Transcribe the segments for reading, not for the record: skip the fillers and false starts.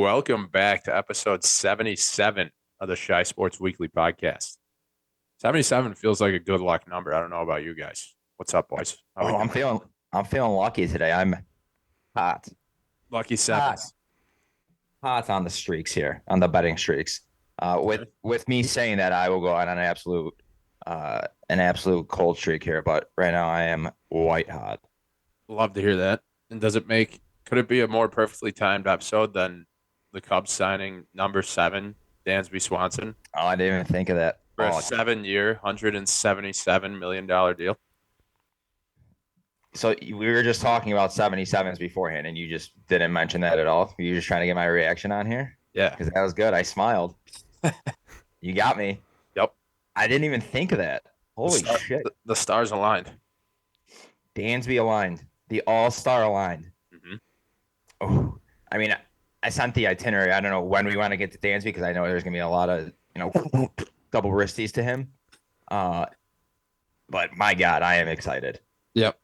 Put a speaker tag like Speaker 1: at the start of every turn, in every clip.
Speaker 1: welcome back to episode 77 of the Shy Sports Weekly podcast. 77 feels like a good luck number. I don't know about you guys. What's up, boys?
Speaker 2: I'm feeling lucky today. I'm hot.
Speaker 1: Lucky sevens.
Speaker 2: Hot on the streaks here, on the betting streaks. With me saying that, I will go on an absolute cold streak here, but right now I am white hot.
Speaker 1: Love to hear that. And could it be a more perfectly timed episode than the Cubs signing number 7, DANSBY Swanson?
Speaker 2: Oh, I didn't even think of that.
Speaker 1: For a 7-year, $177 million deal.
Speaker 2: So we were just talking about 77s beforehand, and you just didn't mention that at all. You were just trying to get my reaction on here?
Speaker 1: Yeah.
Speaker 2: Because that was good. I smiled. You got me.
Speaker 1: Yep.
Speaker 2: I didn't even think of that. Holy shit.
Speaker 1: The stars aligned.
Speaker 2: DANSBY aligned. The all-star aligned.
Speaker 1: Mm-hmm.
Speaker 2: Oh, I mean, I sent the itinerary. I don't know when we want to get to DANSBY because I know there's going to be a lot of, double wristies to him. But my God, I am excited.
Speaker 1: Yep.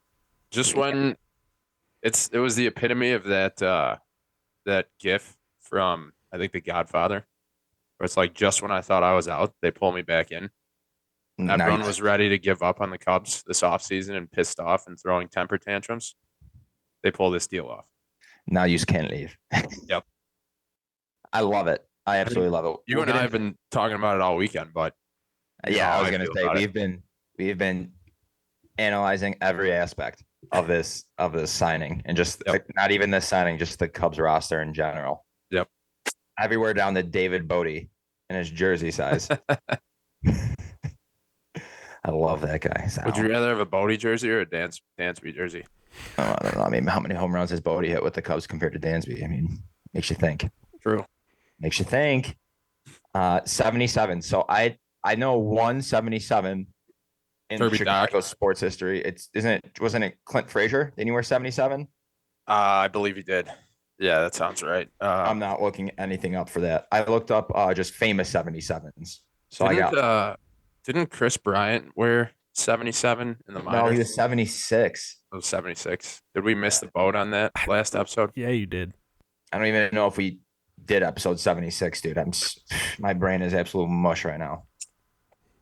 Speaker 1: Just when it was the epitome of that GIF from, I think, The Godfather, where it's like, just when I thought I was out, they pull me back in. Everyone was ready to give up on the Cubs this offseason and pissed off and throwing temper tantrums. They pull this deal off.
Speaker 2: Now you just can't leave.
Speaker 1: Yep.
Speaker 2: I love it. I absolutely love it.
Speaker 1: You and I have been talking about it all weekend, but
Speaker 2: yeah, I was going to say we've been analyzing every aspect of this signing, and just not even this signing, just the Cubs roster in general.
Speaker 1: Yep.
Speaker 2: Everywhere down to David Bodie and his jersey size. I love that guy. So.
Speaker 1: Would you rather have a Bodie jersey or a DANSBY jersey?
Speaker 2: I don't know. I mean, how many home runs has Bodie hit with the Cubs compared to DANSBY? I mean, makes you think.
Speaker 1: True.
Speaker 2: Makes you think. 77. So I know 177 in
Speaker 1: Kirby
Speaker 2: Chicago
Speaker 1: Doc.
Speaker 2: sports history. Wasn't it Clint Frazier? Didn't he wear 77?
Speaker 1: I believe he did. Yeah, that sounds right.
Speaker 2: I'm not looking anything up for that. I looked up just famous 77s. So
Speaker 1: didn't Chris Bryant wear 77 in the minors?
Speaker 2: No, he was 76.
Speaker 1: It was 76. Did we miss the boat on that last episode?
Speaker 3: Yeah, you did.
Speaker 2: I don't even know if we did episode 76, dude. My brain is absolute mush right now.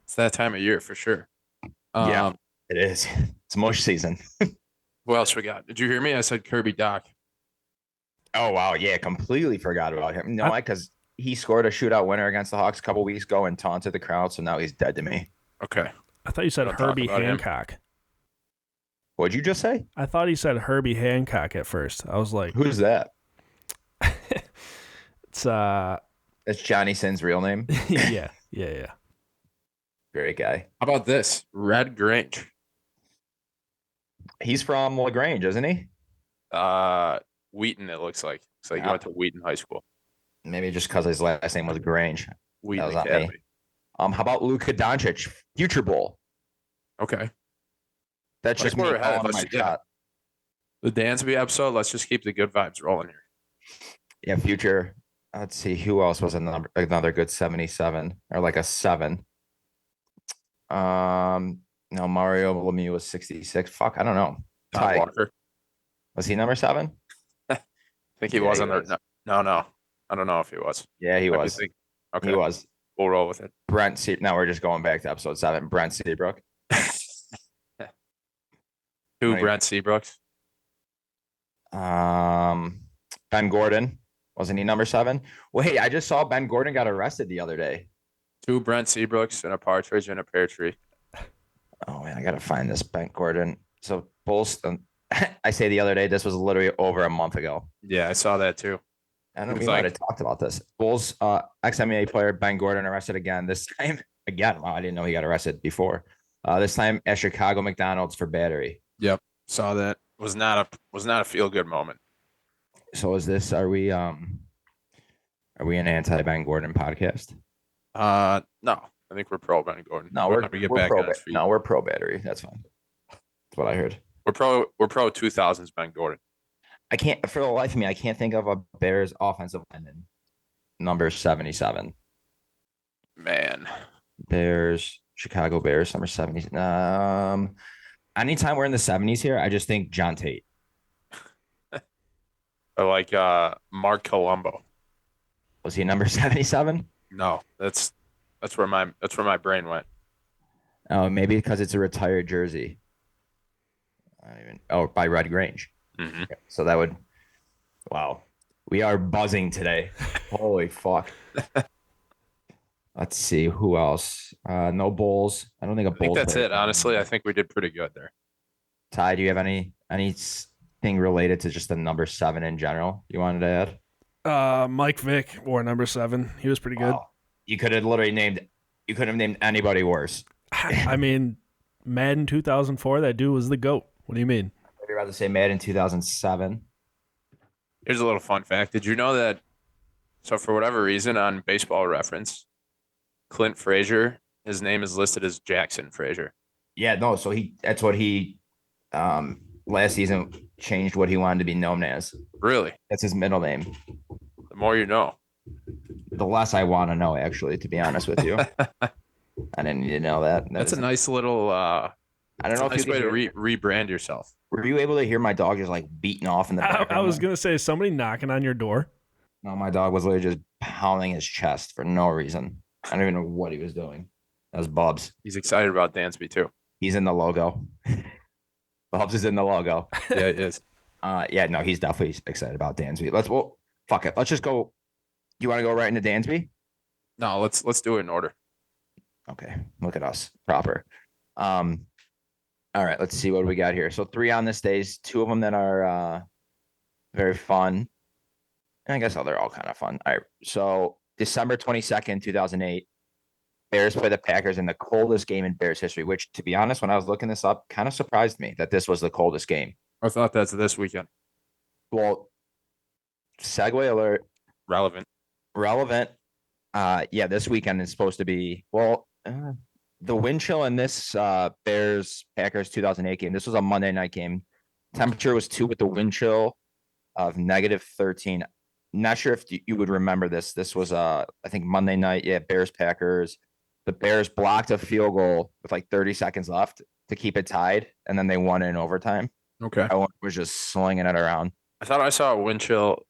Speaker 1: It's that time of year for sure.
Speaker 2: Yeah, it is. It's mush season.
Speaker 1: What else we got? Did you hear me? I said Kirby Doc.
Speaker 2: Oh, wow. Yeah, completely forgot about him. No, because he scored a shootout winner against the Hawks a couple weeks ago and taunted the crowd, so now he's dead to me.
Speaker 1: Okay.
Speaker 3: I thought you said Herbie Hancock.
Speaker 2: What'd you just say?
Speaker 3: I thought he said Herbie Hancock at first. I was like,
Speaker 2: who's that?
Speaker 3: It's
Speaker 2: Johnny Sin's real name.
Speaker 3: Yeah.
Speaker 2: Great guy.
Speaker 1: How about this? Red Grange.
Speaker 2: He's from LaGrange, isn't he?
Speaker 1: Wheaton, it looks like. It's like he went to Wheaton High School.
Speaker 2: Maybe just because his last name was Grange.
Speaker 1: Wheaton
Speaker 2: that was
Speaker 1: Academy.
Speaker 2: Not me. How about Luka Doncic? Future Bowl.
Speaker 1: Okay.
Speaker 2: That's just me calling my shot.
Speaker 1: The DANSBY episode, let's just keep the good vibes rolling here.
Speaker 2: Yeah, future. Let's see. Who else was another good 77 or like a 7? No, Mario Lemieux was 66. Fuck, I don't know.
Speaker 1: Todd Walker.
Speaker 2: Was he number 7?
Speaker 1: I think he was on there. No. I don't know if he was.
Speaker 2: Yeah, he was.
Speaker 1: Okay.
Speaker 2: He was.
Speaker 1: We'll roll with it.
Speaker 2: Now we're just going back to episode 7. Brent Seabrook.
Speaker 1: Who, Brent Seabrooks?
Speaker 2: Ben Gordon. Wasn't he number 7? Wait, I just saw Ben Gordon got arrested the other day.
Speaker 1: 2 Brent Seabrooks and a partridge in a pear tree.
Speaker 2: Oh, man, I got to find this Ben Gordon. So, Bulls, I say the other day, this was literally over a month ago.
Speaker 1: Yeah, I saw that too.
Speaker 2: I don't know if we might have talked about this. Bulls, ex-NBA player Ben Gordon arrested again. This time, wow, I didn't know he got arrested before. This time at Chicago McDonald's for battery.
Speaker 1: Yep, saw that. Was not a feel-good moment.
Speaker 2: So are we an anti-Ben Gordon podcast?
Speaker 1: No. I think we're pro Ben Gordon.
Speaker 2: No, we're pro battery. That's fine. That's what I heard.
Speaker 1: We're pro 2000s Ben Gordon.
Speaker 2: I can't, for the life of me, I can't think of a Bears offensive lineman number 77.
Speaker 1: Man.
Speaker 2: Bears, Chicago Bears, number 70. Anytime we're in the 70s here, I just think John Tate.
Speaker 1: I like Mark Colombo.
Speaker 2: Was he number 77?
Speaker 1: No, that's where my brain went.
Speaker 2: Oh, maybe because it's a retired jersey. I don't even. Oh, by Red Grange.
Speaker 1: Mm-hmm.
Speaker 2: So that would. Wow, we are buzzing today. Holy fuck. Let's see who else. No Bulls. I don't think a
Speaker 1: I think
Speaker 2: Bulls.
Speaker 1: that's
Speaker 2: player.
Speaker 1: it. Honestly, I think we did pretty good there.
Speaker 2: Ty, do you have anything related to just the number 7 in general you wanted to add?
Speaker 3: Mike Vick wore number 7. He was pretty good.
Speaker 2: Wow. You could have literally named. You could have named anybody worse.
Speaker 3: I mean, Madden 2004, that dude was the GOAT. What do you mean?
Speaker 2: Would you rather say Madden 2007?
Speaker 1: Here's a little fun fact. Did you know that? So for whatever reason, on Baseball Reference, Clint Frazier, his name is listed as Jackson Frazier.
Speaker 2: Yeah, no. So that's what he last season changed what he wanted to be known as.
Speaker 1: Really?
Speaker 2: That's his middle name.
Speaker 1: The more you know.
Speaker 2: The less I want to know, actually, to be honest with you. I didn't need to know that.
Speaker 1: That's a nice little.
Speaker 2: I don't know if
Speaker 1: nice
Speaker 2: you
Speaker 1: way
Speaker 2: could
Speaker 1: to rebrand yourself.
Speaker 2: Were you able to hear my dog just like beating off in the background?
Speaker 3: I was gonna say, somebody knocking on your door.
Speaker 2: No, my dog was literally just pounding his chest for no reason. I don't even know what he was doing. That was Bubs.
Speaker 1: He's excited about Dansby too.
Speaker 2: He's in the logo. Bubs is in the logo.
Speaker 1: Yeah, it is.
Speaker 2: Yeah, no, he's definitely excited about Dansby. Fuck it. Let's just go. You want to go right into Dansby?
Speaker 1: No, let's do it in order.
Speaker 2: Okay, look at us, proper. All right, let's see what we got here. So 3 on this days, 2 of them that are very fun. And I guess they're all kind of fun. All right, so December 22nd, 2008, Bears play the Packers in the coldest game in Bears history, which, to be honest, when I was looking this up, kind of surprised me that this was the coldest game.
Speaker 1: I thought that's this weekend.
Speaker 2: Well, segue alert.
Speaker 1: Relevant.
Speaker 2: Yeah, this weekend is supposed to be, the wind chill in this Bears Packers 2008 game. This was a Monday night game. Temperature was 2 with the wind chill of -13. Not sure if you would remember this. This was I think Monday night. Yeah, Bears Packers. The Bears blocked a field goal with like 30 seconds left to keep it tied, and then they won in overtime.
Speaker 1: Okay.
Speaker 2: I was just slinging it around.
Speaker 1: I thought I saw a wind chill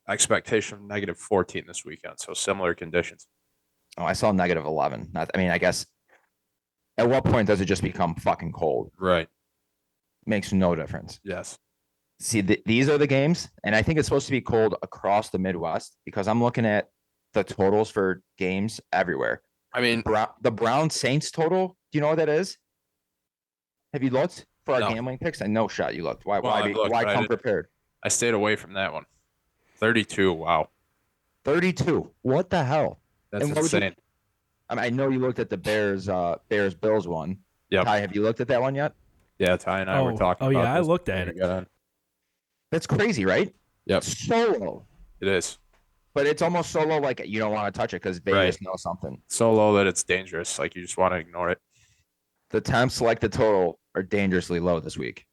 Speaker 1: expectation of -14 this weekend, so similar conditions.
Speaker 2: Oh, I saw -11. I guess. At what point does it just become fucking cold?
Speaker 1: Right.
Speaker 2: Makes no difference.
Speaker 1: Yes.
Speaker 2: See, these are the games, and I think it's supposed to be cold across the Midwest because I'm looking at the totals for games everywhere.
Speaker 1: I mean,
Speaker 2: the Brown Saints total. Do you know what that is? Have you looked for our
Speaker 1: No.
Speaker 2: gambling picks? And no shot, you looked. Why?
Speaker 1: Well, I've looked,
Speaker 2: why
Speaker 1: but I
Speaker 2: come
Speaker 1: didn't-
Speaker 2: prepared?
Speaker 1: I stayed away from that one. 32. Wow.
Speaker 2: 32. What the hell?
Speaker 1: That's
Speaker 2: And what would you-
Speaker 1: insane.
Speaker 2: I know you looked at the Bears Bills one.
Speaker 1: Yep.
Speaker 2: Ty, have you looked at that one yet?
Speaker 1: Yeah, Ty and I were talking
Speaker 3: Oh
Speaker 1: about
Speaker 3: yeah, I
Speaker 1: this
Speaker 3: looked
Speaker 1: before
Speaker 3: at
Speaker 1: we
Speaker 3: it.
Speaker 1: got on.
Speaker 2: That's crazy, right?
Speaker 1: Yep.
Speaker 2: So low.
Speaker 1: It is.
Speaker 2: But it's almost so low, like you don't want to touch it because Vegas knows something.
Speaker 1: So low that it's dangerous. Like you just want to ignore it.
Speaker 2: The temps like the total are dangerously low this week.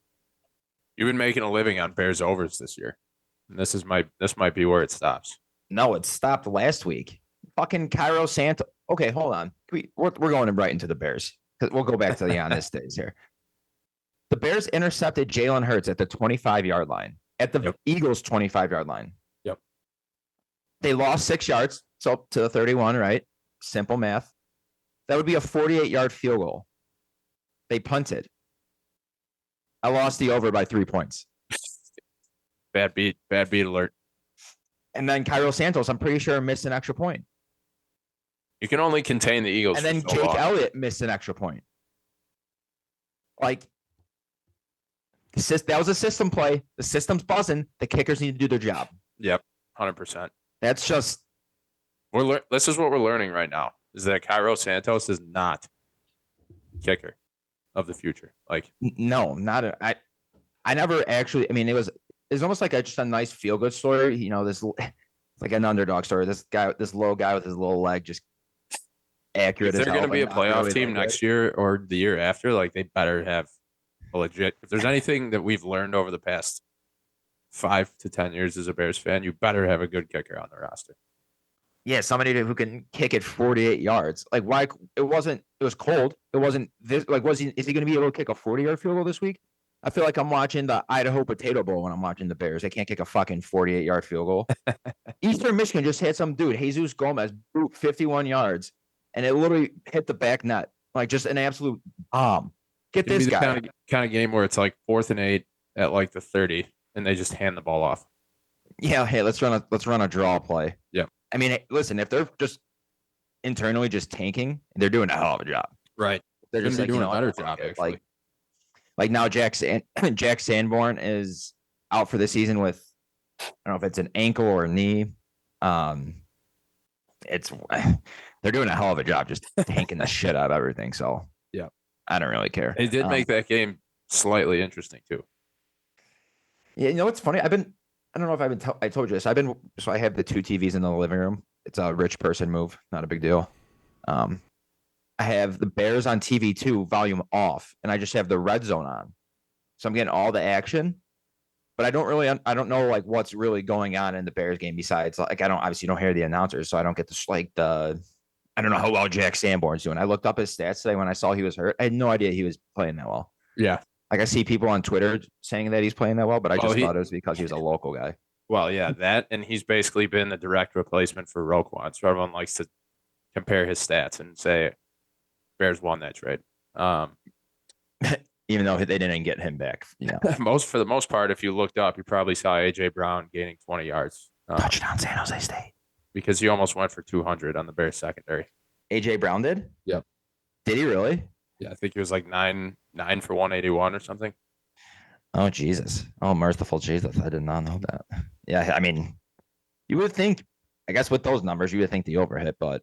Speaker 1: You've been making a living on Bears overs this year. And this might be where it stops.
Speaker 2: No, it stopped last week. Fucking Cairo Santa. Okay, hold on. We're going right into the Bears because we'll go back to the on this days here. The Bears intercepted Jalen Hurts at the 25-yard line, at the Eagles' 25-yard line.
Speaker 1: Yep.
Speaker 2: They lost 6 yards, so to the 31, right? Simple math. That would be a 48-yard field goal. They punted. I lost the over by 3 points.
Speaker 1: Bad beat alert.
Speaker 2: And then Cairo Santos, I'm pretty sure, missed an extra point.
Speaker 1: You can only contain the Eagles.
Speaker 2: And then
Speaker 1: for so
Speaker 2: Jake
Speaker 1: long.
Speaker 2: Elliott missed an extra point. Like, that was a system play. The system's buzzing. The kickers need to do their job.
Speaker 1: Yep, 100%.
Speaker 2: That's just
Speaker 1: This is what we're learning right now: is that Cairo Santos is not kicker of the future. Like,
Speaker 2: no, not a. I never actually. I mean, it's almost like just a nice feel good story. You know, this like an underdog story. This low guy with his little leg, just accurate.
Speaker 1: if they're going to be a playoff
Speaker 2: really
Speaker 1: team next year or the year after, like they better have a legit. If there's anything that we've learned over the past 5 to 10 years as a Bears fan, you better have a good kicker on the roster.
Speaker 2: Yeah, somebody who can kick it 48 yards. Like, why? It was cold. It wasn't this. Like, is he going to be able to kick a 40-yard field goal this week? I feel like I'm watching the Idaho Potato Bowl when I'm watching the Bears. They can't kick a fucking 48-yard field goal. Eastern Michigan just had some dude, Jesus Gomez, boot 51 yards, and it literally hit the back net. Like just an absolute bomb. Get
Speaker 1: It'd be
Speaker 2: this
Speaker 1: the
Speaker 2: guy.
Speaker 1: kind of game where it's like 4th and 8 at like the 30, and they just hand the ball off.
Speaker 2: Yeah, hey, let's run a draw play.
Speaker 1: Yeah.
Speaker 2: I mean, listen, if they're just internally just tanking, they're doing a hell of a job.
Speaker 1: Right.
Speaker 2: They're just like,
Speaker 1: doing
Speaker 2: you know,
Speaker 1: a better job, actually.
Speaker 2: Like now Jack Sanborn is out for the season with, I don't know if it's an ankle or a knee. It's they're doing a hell of a job just tanking the shit out of everything. So
Speaker 1: yeah,
Speaker 2: I don't really care.
Speaker 1: They did make that game slightly interesting too.
Speaker 2: Yeah, you know what's funny? I don't know if I told you this. So I have the 2 TVs in the living room. It's a rich person move, not a big deal. I have the Bears on TV 2, volume off, and I just have the red zone on. So I'm getting all the action, but I don't know like what's really going on in the Bears game besides like I don't hear the announcers, so I don't get this I don't know how well Jack Sanborn's doing. I looked up his stats today when I saw he was hurt. I had no idea he was playing that well.
Speaker 1: Yeah.
Speaker 2: Like I see people on Twitter saying that he's playing that well, but I just thought it was because he was a local guy.
Speaker 1: Well, yeah, that, and he's basically been the direct replacement for Roquan. So everyone likes to compare his stats and say Bears won that trade.
Speaker 2: Even though they didn't get him back, you know.
Speaker 1: For the most part, if you looked up, you probably saw AJ Brown gaining 20 yards.
Speaker 2: Touchdown San Jose State.
Speaker 1: Because he almost went for 200 on the Bears secondary.
Speaker 2: AJ Brown did?
Speaker 1: Yep.
Speaker 2: Did he really?
Speaker 1: Yeah, I think he was like 9 for 181 or something.
Speaker 2: Oh Jesus! Oh merciful Jesus! I did not know that. Yeah, I mean, you would think, I guess with those numbers, you would think the over hit, but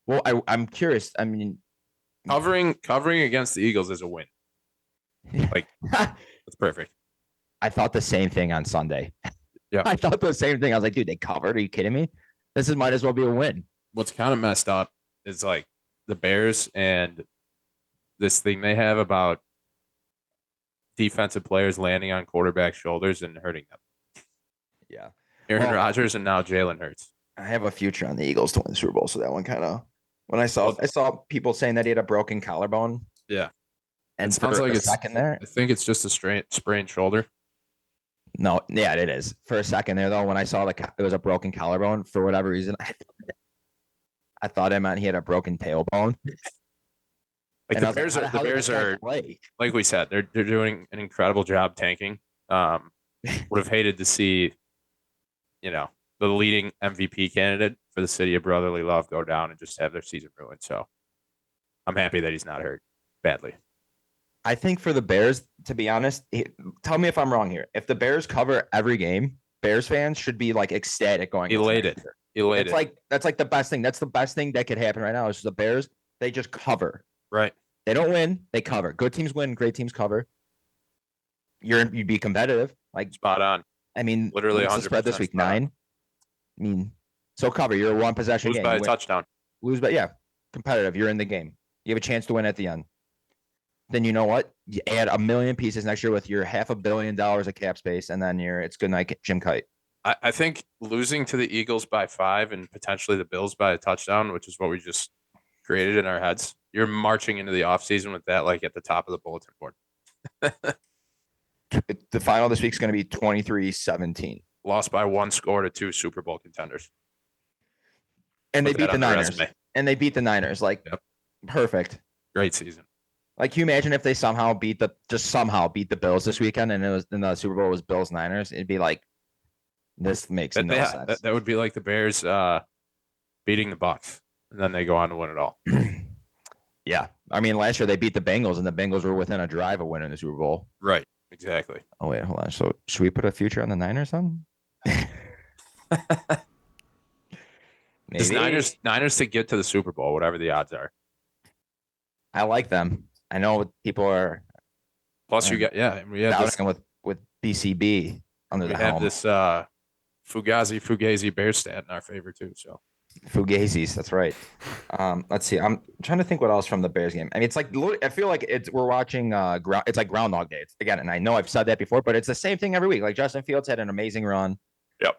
Speaker 2: well, I'm curious. I mean,
Speaker 1: covering against the Eagles is a win. Like that's perfect.
Speaker 2: I thought the same thing on Sunday.
Speaker 1: Yeah,
Speaker 2: I thought the same thing. I was like, dude, they covered. Are you kidding me? This might as well be a win.
Speaker 1: What's kind of messed up is like the Bears and this thing they have about defensive players landing on quarterback shoulders and hurting them.
Speaker 2: Yeah.
Speaker 1: Aaron Rodgers and now Jalen Hurts.
Speaker 2: I have a future on the Eagles to win the Super Bowl, so that one kind of when I saw people saying that he had a broken collarbone.
Speaker 1: Yeah.
Speaker 2: And
Speaker 1: it sounds like
Speaker 2: a second there.
Speaker 1: I think it's just a sprained shoulder.
Speaker 2: No, yeah, it is. For a second there, though, when I saw it was a broken collarbone, for whatever reason, I thought it meant he had a broken tailbone.
Speaker 1: Like the Bears are like we said, they're doing an incredible job tanking. Would have hated to see, you know, the leading MVP candidate for the city of brotherly love go down and just have their season ruined. So I'm happy that he's not hurt badly.
Speaker 2: I think for the Bears, to be honest, tell me if I'm wrong here. If the Bears cover every game, Bears fans should be like ecstatic going.
Speaker 1: Elated.
Speaker 2: It's like that's like the best thing. That's the best thing that could happen right now is the Bears. They just cover.
Speaker 1: Right.
Speaker 2: They don't win. They cover. Good teams win. Great teams cover. You'd be competitive. Like
Speaker 1: spot on.
Speaker 2: I mean,
Speaker 1: literally 100%
Speaker 2: spread this week 9. I mean, so cover. You're a 1 possession
Speaker 1: lose
Speaker 2: game.
Speaker 1: by a touchdown.
Speaker 2: Lose by competitive. You're in the game. You have a chance to win at the end. Then you know what? You add a million pieces next year with your $500 million of cap space, and then it's good night, Jim Kite.
Speaker 1: I think losing to the Eagles by 5 and potentially the Bills by a touchdown, which is what we just created in our heads, you're marching into the offseason with that like at the top of the bulletin board.
Speaker 2: The final this week is going to be 23-17.
Speaker 1: Lost by 1 score to 2 Super Bowl contenders.
Speaker 2: And they beat the Niners. And they beat the Niners. Like, perfect.
Speaker 1: Great season.
Speaker 2: Like, can you imagine if they somehow beat the Bills this weekend and the Super Bowl was Bills Niners? It'd be like, this makes no sense.
Speaker 1: That would be like the Bears beating the Bucs, and then they go on to win it all.
Speaker 2: Yeah. I mean, last year they beat the Bengals, and the Bengals were within a drive of winning the Super Bowl.
Speaker 1: Right. Exactly.
Speaker 2: Oh, wait, hold on. So should we put a future on the Niners then?
Speaker 1: Maybe. Niners to get to the Super Bowl, whatever the odds are.
Speaker 2: I like them. I know people are.
Speaker 1: Plus, we have this
Speaker 2: with BCB under the helm.
Speaker 1: We have this Fugazi Bear stat in our favor too. So
Speaker 2: Fugazis, that's right. Let's see. I'm trying to think what else from the Bears game. I mean, it's like I feel like we're watching it's like Groundhog Day. Again, and I know I've said that before, but it's the same thing every week. Like Justin Fields had an amazing run.
Speaker 1: Yep.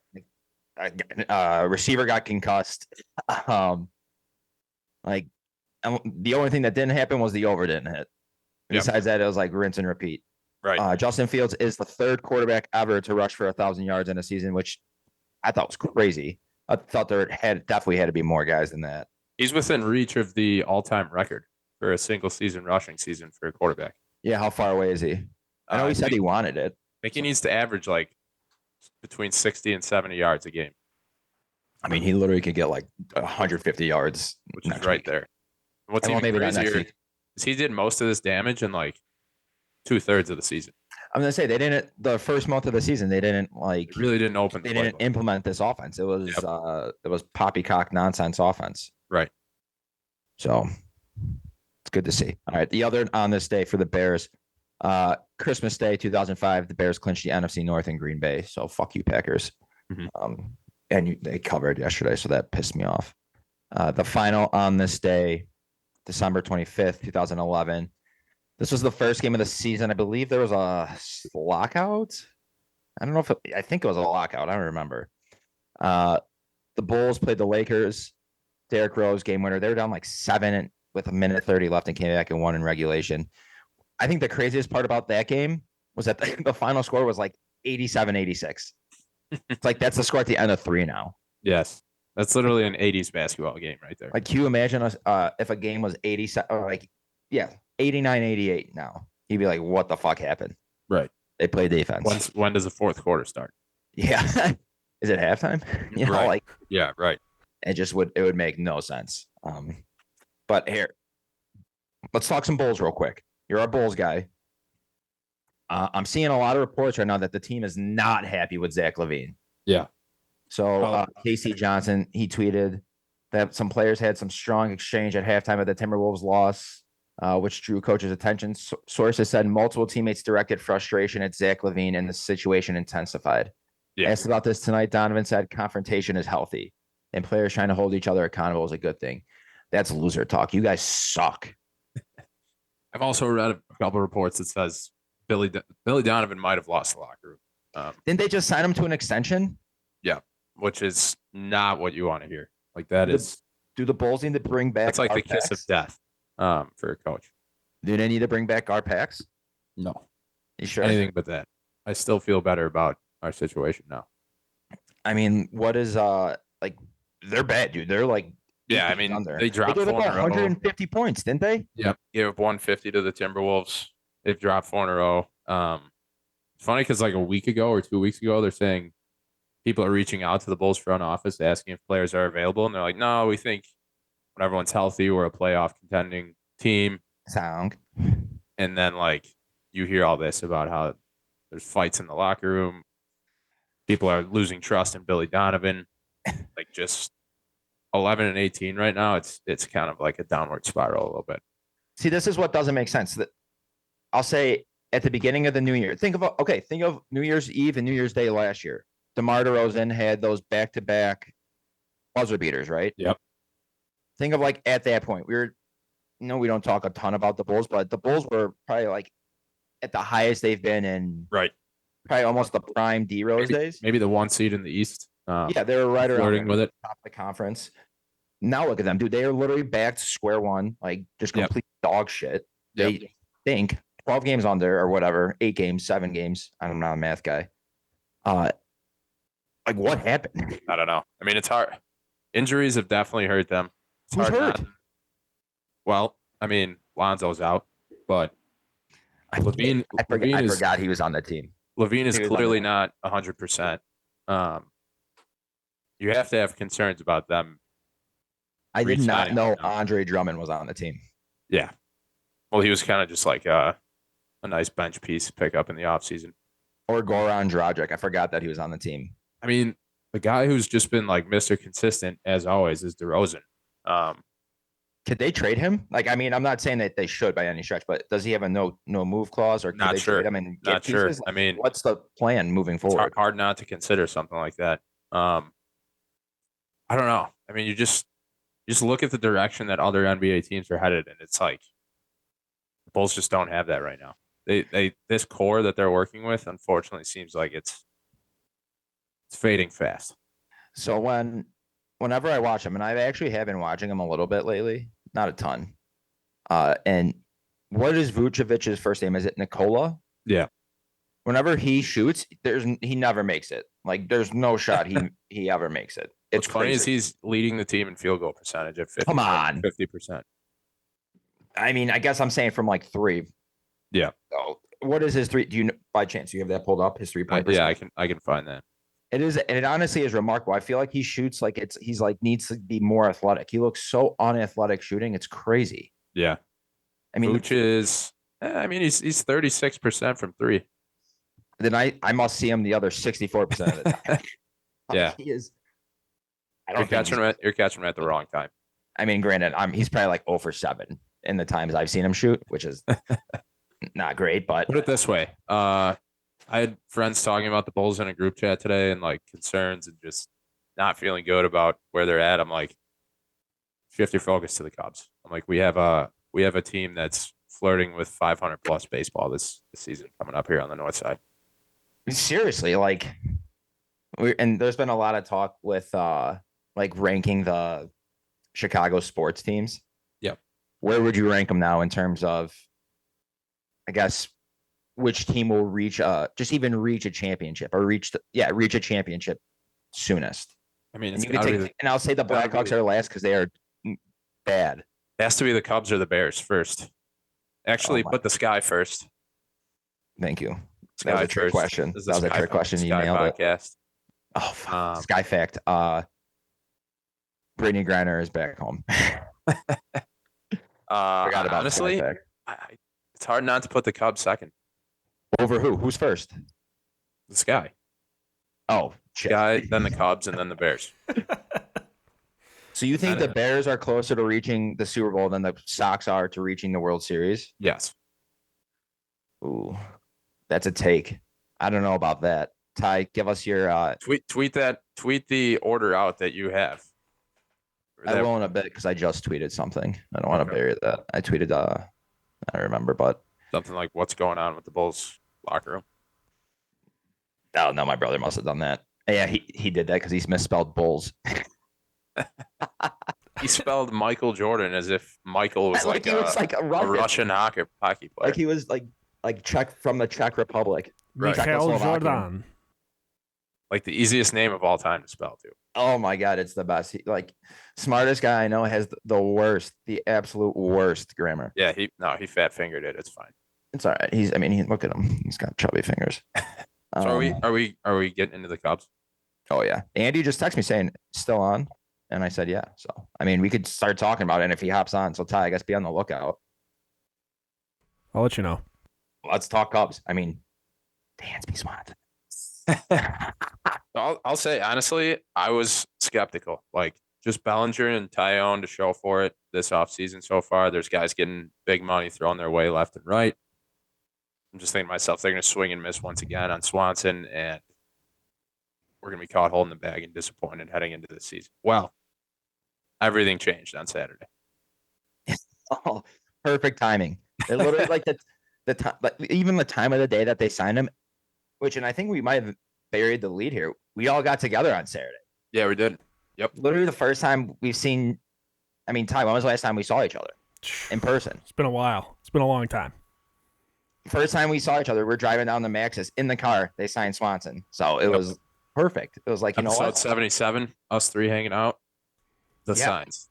Speaker 2: Receiver got concussed. The only thing that didn't happen was the over didn't hit. Besides that, it was like rinse and repeat.
Speaker 1: Right.
Speaker 2: Justin Fields is the third quarterback ever to rush for 1,000 yards in a season, which I thought was crazy. I thought there definitely had to be more guys than that.
Speaker 1: He's within reach of the all-time record for a single season rushing season for a quarterback.
Speaker 2: Yeah, how far away is he? I know he said he wanted it.
Speaker 1: I think he needs to average like between 60 and 70 yards a game.
Speaker 2: I mean, he literally could get like 150 yards,
Speaker 1: which is right there. And what's even crazier is he did most of this damage in like 2/3 of the season.
Speaker 2: I'm gonna say they didn't. The first month of the season, they didn't
Speaker 1: It really didn't open.
Speaker 2: They didn't implement this offense. It was poppycock nonsense offense.
Speaker 1: Right.
Speaker 2: So it's good to see. All right, the other on this day for the Bears, Christmas Day 2005, the Bears clinched the NFC North in Green Bay. So fuck you, Packers.
Speaker 1: Mm-hmm.
Speaker 2: And they covered yesterday, so that pissed me off. The final on this day, December 25th, 2011. This was the first game of the season. I believe there was a lockout. I don't know I think it was a lockout. I don't remember. The Bulls played the Lakers. Derrick Rose, game winner. They were down like 7 with 1:30 left and came back and won in regulation. I think the craziest part about that game was that the final score was like 87-86. It's like that's the score at the end of 3 now.
Speaker 1: Yes. That's literally an 80s basketball game right there.
Speaker 2: Like, can you imagine us if a game was 87 or 89-88 now? You'd be like, what the fuck happened?
Speaker 1: Right.
Speaker 2: They play defense.
Speaker 1: When does the fourth quarter start?
Speaker 2: Yeah. Is it halftime? You know,
Speaker 1: right. Yeah, right.
Speaker 2: It would make no sense. But here, let's talk some Bulls real quick. You're a Bulls guy. I'm seeing a lot of reports right now that the team is not happy with Zach LaVine.
Speaker 1: Yeah.
Speaker 2: So Casey Johnson, he tweeted that some players had some strong exchange at halftime of the Timberwolves loss, which drew coach's attention. Sources said multiple teammates directed frustration at Zach LaVine, and the situation intensified. Yeah. Asked about this tonight, Donovan said confrontation is healthy, and players trying to hold each other accountable is a good thing. That's loser talk. You guys suck.
Speaker 1: I've also read a couple of reports that says Billy Donovan might have lost the locker room.
Speaker 2: Didn't they just sign him to an extension?
Speaker 1: Yeah, which is not what you want to hear. Like
Speaker 2: do the Bulls need to bring back?
Speaker 1: That's like the kiss of death for a coach.
Speaker 2: Do they need to bring back our packs?
Speaker 1: No.
Speaker 2: You sure?
Speaker 1: Anything but that. I still feel better about our situation now.
Speaker 2: I mean, what is like? They're bad, dude. They're like.
Speaker 1: Yeah, I mean, they dropped
Speaker 2: 150 points, didn't they?
Speaker 1: Yep. Gave up 150 to the Timberwolves. They've dropped 4 in a row. It's funny because like a week ago or 2 weeks ago, they're saying people are reaching out to the Bulls front office asking if players are available. And they're like, no, we think when everyone's healthy, we're a playoff contending team.
Speaker 2: Sound.
Speaker 1: And then like you hear all this about how there's fights in the locker room. People are losing trust in Billy Donovan. Like just 11 and 18 right now. It's kind of like a downward spiral a little bit.
Speaker 2: See, this is what doesn't make sense. That I'll say at the beginning of the new year, think of New Year's Eve and New Year's Day last year. DeMar DeRozan had those back-to-back buzzer beaters, right?
Speaker 1: Yep.
Speaker 2: Think of like at that point, we don't talk a ton about the Bulls, but the Bulls were probably like at the highest they've been in probably almost the prime D Rose days.
Speaker 1: Maybe the 1 seed in the East.
Speaker 2: Yeah, they were right around
Speaker 1: with it.
Speaker 2: Top of the conference. Now look at them, dude. They are literally back to square one, like just complete dog shit. They think 12 games under or whatever, 8 games, 7 games. I'm not a math guy. Like what happened?
Speaker 1: I don't know. I mean, it's hard. Injuries have definitely hurt them. It's
Speaker 2: Who's hurt?
Speaker 1: Well, I mean, Lonzo's out, but LaVine.
Speaker 2: I forgot he was on the team.
Speaker 1: LaVine is clearly not 100%. You have to have concerns about them.
Speaker 2: I did not know Andre Drummond was on the team.
Speaker 1: Yeah. Well, he was kind of just like a nice bench piece pick up in the offseason.
Speaker 2: Or Goran Dragic. I forgot that he was on the team.
Speaker 1: I mean, the guy who's just been like Mr. Consistent, as always, is DeRozan.
Speaker 2: Could they trade him? Like, I mean, I'm not saying that they should by any stretch, but does he have a no move clause, or could they trade him and get pieces?
Speaker 1: I mean,
Speaker 2: what's the plan moving forward?
Speaker 1: It's hard not to consider something like that. I don't know. I mean, you just look at the direction that other NBA teams are headed, and it's like the Bulls just don't have that right now. They this core that they're working with, unfortunately, seems like it's fading fast.
Speaker 2: So whenever I watch them, and I actually have been watching them a little bit lately, not a ton. And what is Vucevic's first name? Is it Nikola?
Speaker 1: Yeah.
Speaker 2: Whenever he shoots, he never makes it. Like there's no shot he ever makes it. It's
Speaker 1: What's funny is
Speaker 2: crazy.
Speaker 1: he's leading the team in field goal percentage at 50.
Speaker 2: Come on.
Speaker 1: 50%.
Speaker 2: I mean, I guess I'm saying from like 3.
Speaker 1: Yeah.
Speaker 2: So what is his 3? Do you by chance you have that pulled up? His 3-point percentage?
Speaker 1: Yeah, I can find that.
Speaker 2: It is, and it honestly is remarkable. I feel like he shoots like he's like needs to be more athletic. He looks so unathletic shooting. It's crazy.
Speaker 1: Yeah.
Speaker 2: I mean,
Speaker 1: Vooch is he's 36% from 3.
Speaker 2: then I must see him the other 64% of the time.
Speaker 1: Yeah.
Speaker 2: He is.
Speaker 1: You're catching him at the wrong time.
Speaker 2: I mean, granted, he's probably like 0 for 7 in the times I've seen him shoot, which is not great. But
Speaker 1: put it this way, I had friends talking about the Bulls in a group chat today and like concerns and just not feeling good about where they're at. I'm like, shift your focus to the Cubs. I'm like, we have a team that's flirting with 500 plus baseball this season coming up here on the north side.
Speaker 2: Seriously, like, and there's been a lot of talk with like ranking the Chicago sports teams.
Speaker 1: Yep.
Speaker 2: Where would you rank them now in terms of, I guess, which team will reach just even reach a championship or reach a championship soonest?
Speaker 1: I mean,
Speaker 2: and you can take, and I'll say the Blackhawks are last because they are bad.
Speaker 1: It has to be the Cubs or the Bears first. Actually, put the Sky first.
Speaker 2: Thank you.
Speaker 1: Sky
Speaker 2: that was a trick question. That was a trick question. You nailed
Speaker 1: podcast.
Speaker 2: It. Oh, fuck. Sky fact. Brittany Griner is back home. Forgot about
Speaker 1: honestly, it's hard not to put the Cubs second.
Speaker 2: Over who? Who's first?
Speaker 1: The Sky.
Speaker 2: Oh, shit.
Speaker 1: Sky, then the Cubs, and then the Bears.
Speaker 2: So you think the Bears are closer to reaching the Super Bowl than the Sox are to reaching the World Series?
Speaker 1: Yes.
Speaker 2: Ooh, that's a take. I don't know about that. Ty, give us your
Speaker 1: tweet the order out that you have.
Speaker 2: I will in a bit because I just tweeted something. I don't want to bury that. I tweeted I don't remember, but
Speaker 1: something like what's going on with the Bulls locker room.
Speaker 2: Oh no, my brother must have done that. Yeah, he did that because he's misspelled Bulls.
Speaker 1: He spelled Michael Jordan as if Michael was
Speaker 2: like a
Speaker 1: Russian hockey player.
Speaker 2: Like he was like Czech from the Czech Republic.
Speaker 3: Michael Jordan.
Speaker 1: Like the easiest name of all time to spell too.
Speaker 2: Oh my god, it's the best. Smartest guy I know has the absolute worst grammar.
Speaker 1: Yeah, he fat fingered it. It's fine.
Speaker 2: It's all right. Look at him. He's got chubby fingers.
Speaker 1: So are we getting into the Cubs?
Speaker 2: Oh yeah. Andy just texted me saying still on, and I said yeah. So I mean, we could start talking about it. And if he hops on, so Ty, I guess be on the lookout.
Speaker 3: I'll let you know.
Speaker 2: Let's talk Cubs. I mean, DANSBY Swanson.
Speaker 1: I'll say honestly, I was skeptical. Like just Bellinger and Tyone to show for it this offseason so far. There's guys getting big money thrown their way left and right. I'm just thinking to myself, they're going to swing and miss once again on Swanson, and we're going to be caught holding the bag and disappointed heading into the season. Well, everything changed on Saturday.
Speaker 2: Oh, perfect timing. It literally like the time, like even the time of the day that they signed him, and I think we might have buried the lead here. We all got together on Saturday.
Speaker 1: Yeah, we did. Yep.
Speaker 2: Literally the first time we've seen. I mean, Ty, when was the last time we saw each other in person?
Speaker 3: It's been a while. It's been a long time.
Speaker 2: First time we saw each other, we're driving down the Maxis in the car. They signed Swanson, so it was perfect. It was like,
Speaker 1: Episode 77, us three hanging out. The signs.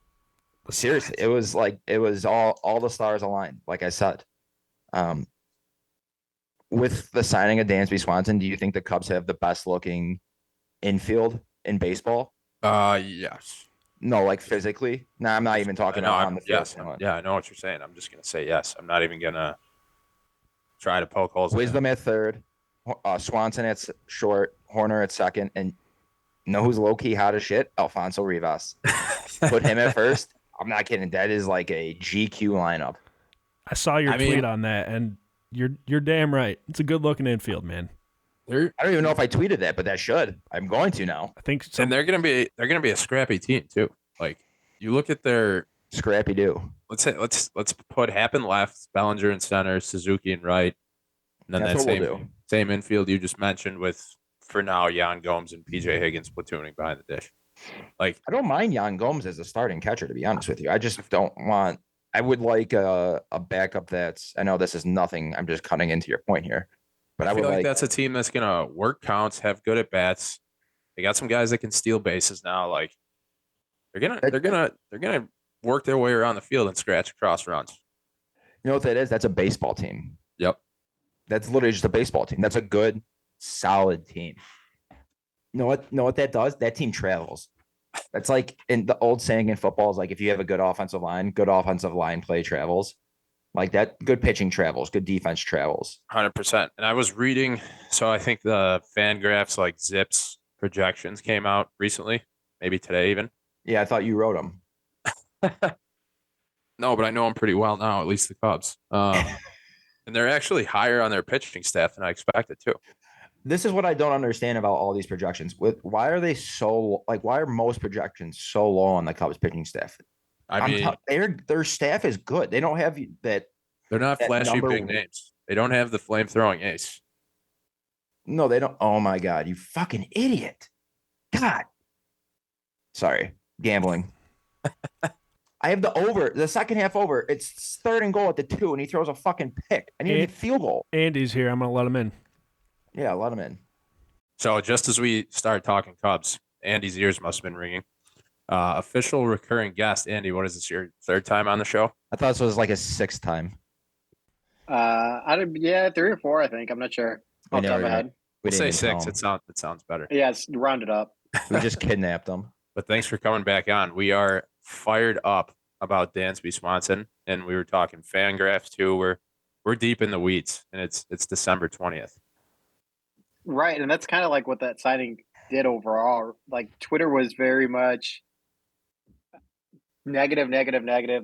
Speaker 2: Seriously, it was all the stars aligned. Like I said, with the signing of DANSBY Swanson, do you think the Cubs have the best looking infield in baseball?
Speaker 1: Yes.
Speaker 2: No, like physically. No, I'm not even talking about on the field.
Speaker 1: Yes, I know what you're saying. I'm just gonna say yes. I'm not even gonna try to poke holes.
Speaker 2: Wisdom at third, Swanson at short, Horner at second, and you know who's low key hot as shit? Alfonso Rivas. Put him at first. I'm not kidding. That is like a GQ lineup.
Speaker 3: I saw your tweet on that, and you're damn right. It's a good looking infield, man.
Speaker 2: I don't even know if I tweeted that, but that should. I'm going to now.
Speaker 3: I think so.
Speaker 1: And they're gonna be a scrappy team too. Like you look at their
Speaker 2: scrappy do.
Speaker 1: Let's put Happen left, Bellinger in center, Suzuki in right, and then
Speaker 2: that's
Speaker 1: that same infield you just mentioned with for now Yan Gomes and PJ Higgins platooning behind the dish. Like
Speaker 2: I don't mind Yan Gomes as a starting catcher, to be honest with you. I just don't want. I would like a backup that's. I know this is nothing. I'm just cutting into your point here. But
Speaker 1: I
Speaker 2: I would
Speaker 1: feel like
Speaker 2: like
Speaker 1: that's a team that's gonna work counts, have good at bats. They got some guys that can steal bases now. Like they're gonna work their way around the field and scratch across runs.
Speaker 2: you know what that is? That's a baseball team.
Speaker 1: Yep.
Speaker 2: That's literally just a baseball team. That's a good, solid team. Know what that does? That team travels. That's like in the old saying in football is like if you have a good offensive line play travels. Like that, good pitching travels, good defense travels.
Speaker 1: 100%. And I was reading, so I think the Fangraphs like Zips projections came out recently, maybe today even.
Speaker 2: Yeah, I thought you wrote them.
Speaker 1: No, but I know them pretty well now, at least the Cubs. And they're actually higher on their pitching staff than I expected too.
Speaker 2: This is what I don't understand about all these projections. Why are they so like? Why are most projections so low on the Cubs pitching staff?
Speaker 1: I mean,
Speaker 2: Their staff is good. They don't have that.
Speaker 1: they're not
Speaker 2: that
Speaker 1: flashy
Speaker 2: number
Speaker 1: big
Speaker 2: one-
Speaker 1: names. They don't have the flame throwing ace.
Speaker 2: No, they don't. Oh my god, you fucking idiot! God, sorry, gambling. I have the second half over. It's 3rd and goal at the 2, and he throws a fucking pick. I need a field goal.
Speaker 3: Andy's here. I'm gonna let him in.
Speaker 2: Yeah, let him in.
Speaker 1: So just as we start talking Cubs, Andy's ears must have been ringing. Official recurring guest, Andy. What is this? Your 3rd time on the show?
Speaker 2: I thought this was like a 6th time.
Speaker 4: Yeah, 3 or 4. I think I'm not sure.
Speaker 2: We
Speaker 4: Off the top of
Speaker 2: never-
Speaker 4: my head.
Speaker 1: We'll
Speaker 2: didn't
Speaker 1: say
Speaker 2: even tell
Speaker 1: 6.
Speaker 2: him.
Speaker 1: It sounds better.
Speaker 4: Yeah, it's rounded up.
Speaker 2: We just kidnapped him.
Speaker 1: But thanks for coming back on. We are fired up about Dansby Swanson, and we were talking Fangraphs too. We're deep in the weeds, and it's December 20th.
Speaker 4: Right, and that's kind of like what that signing did overall. Like Twitter was very much negative.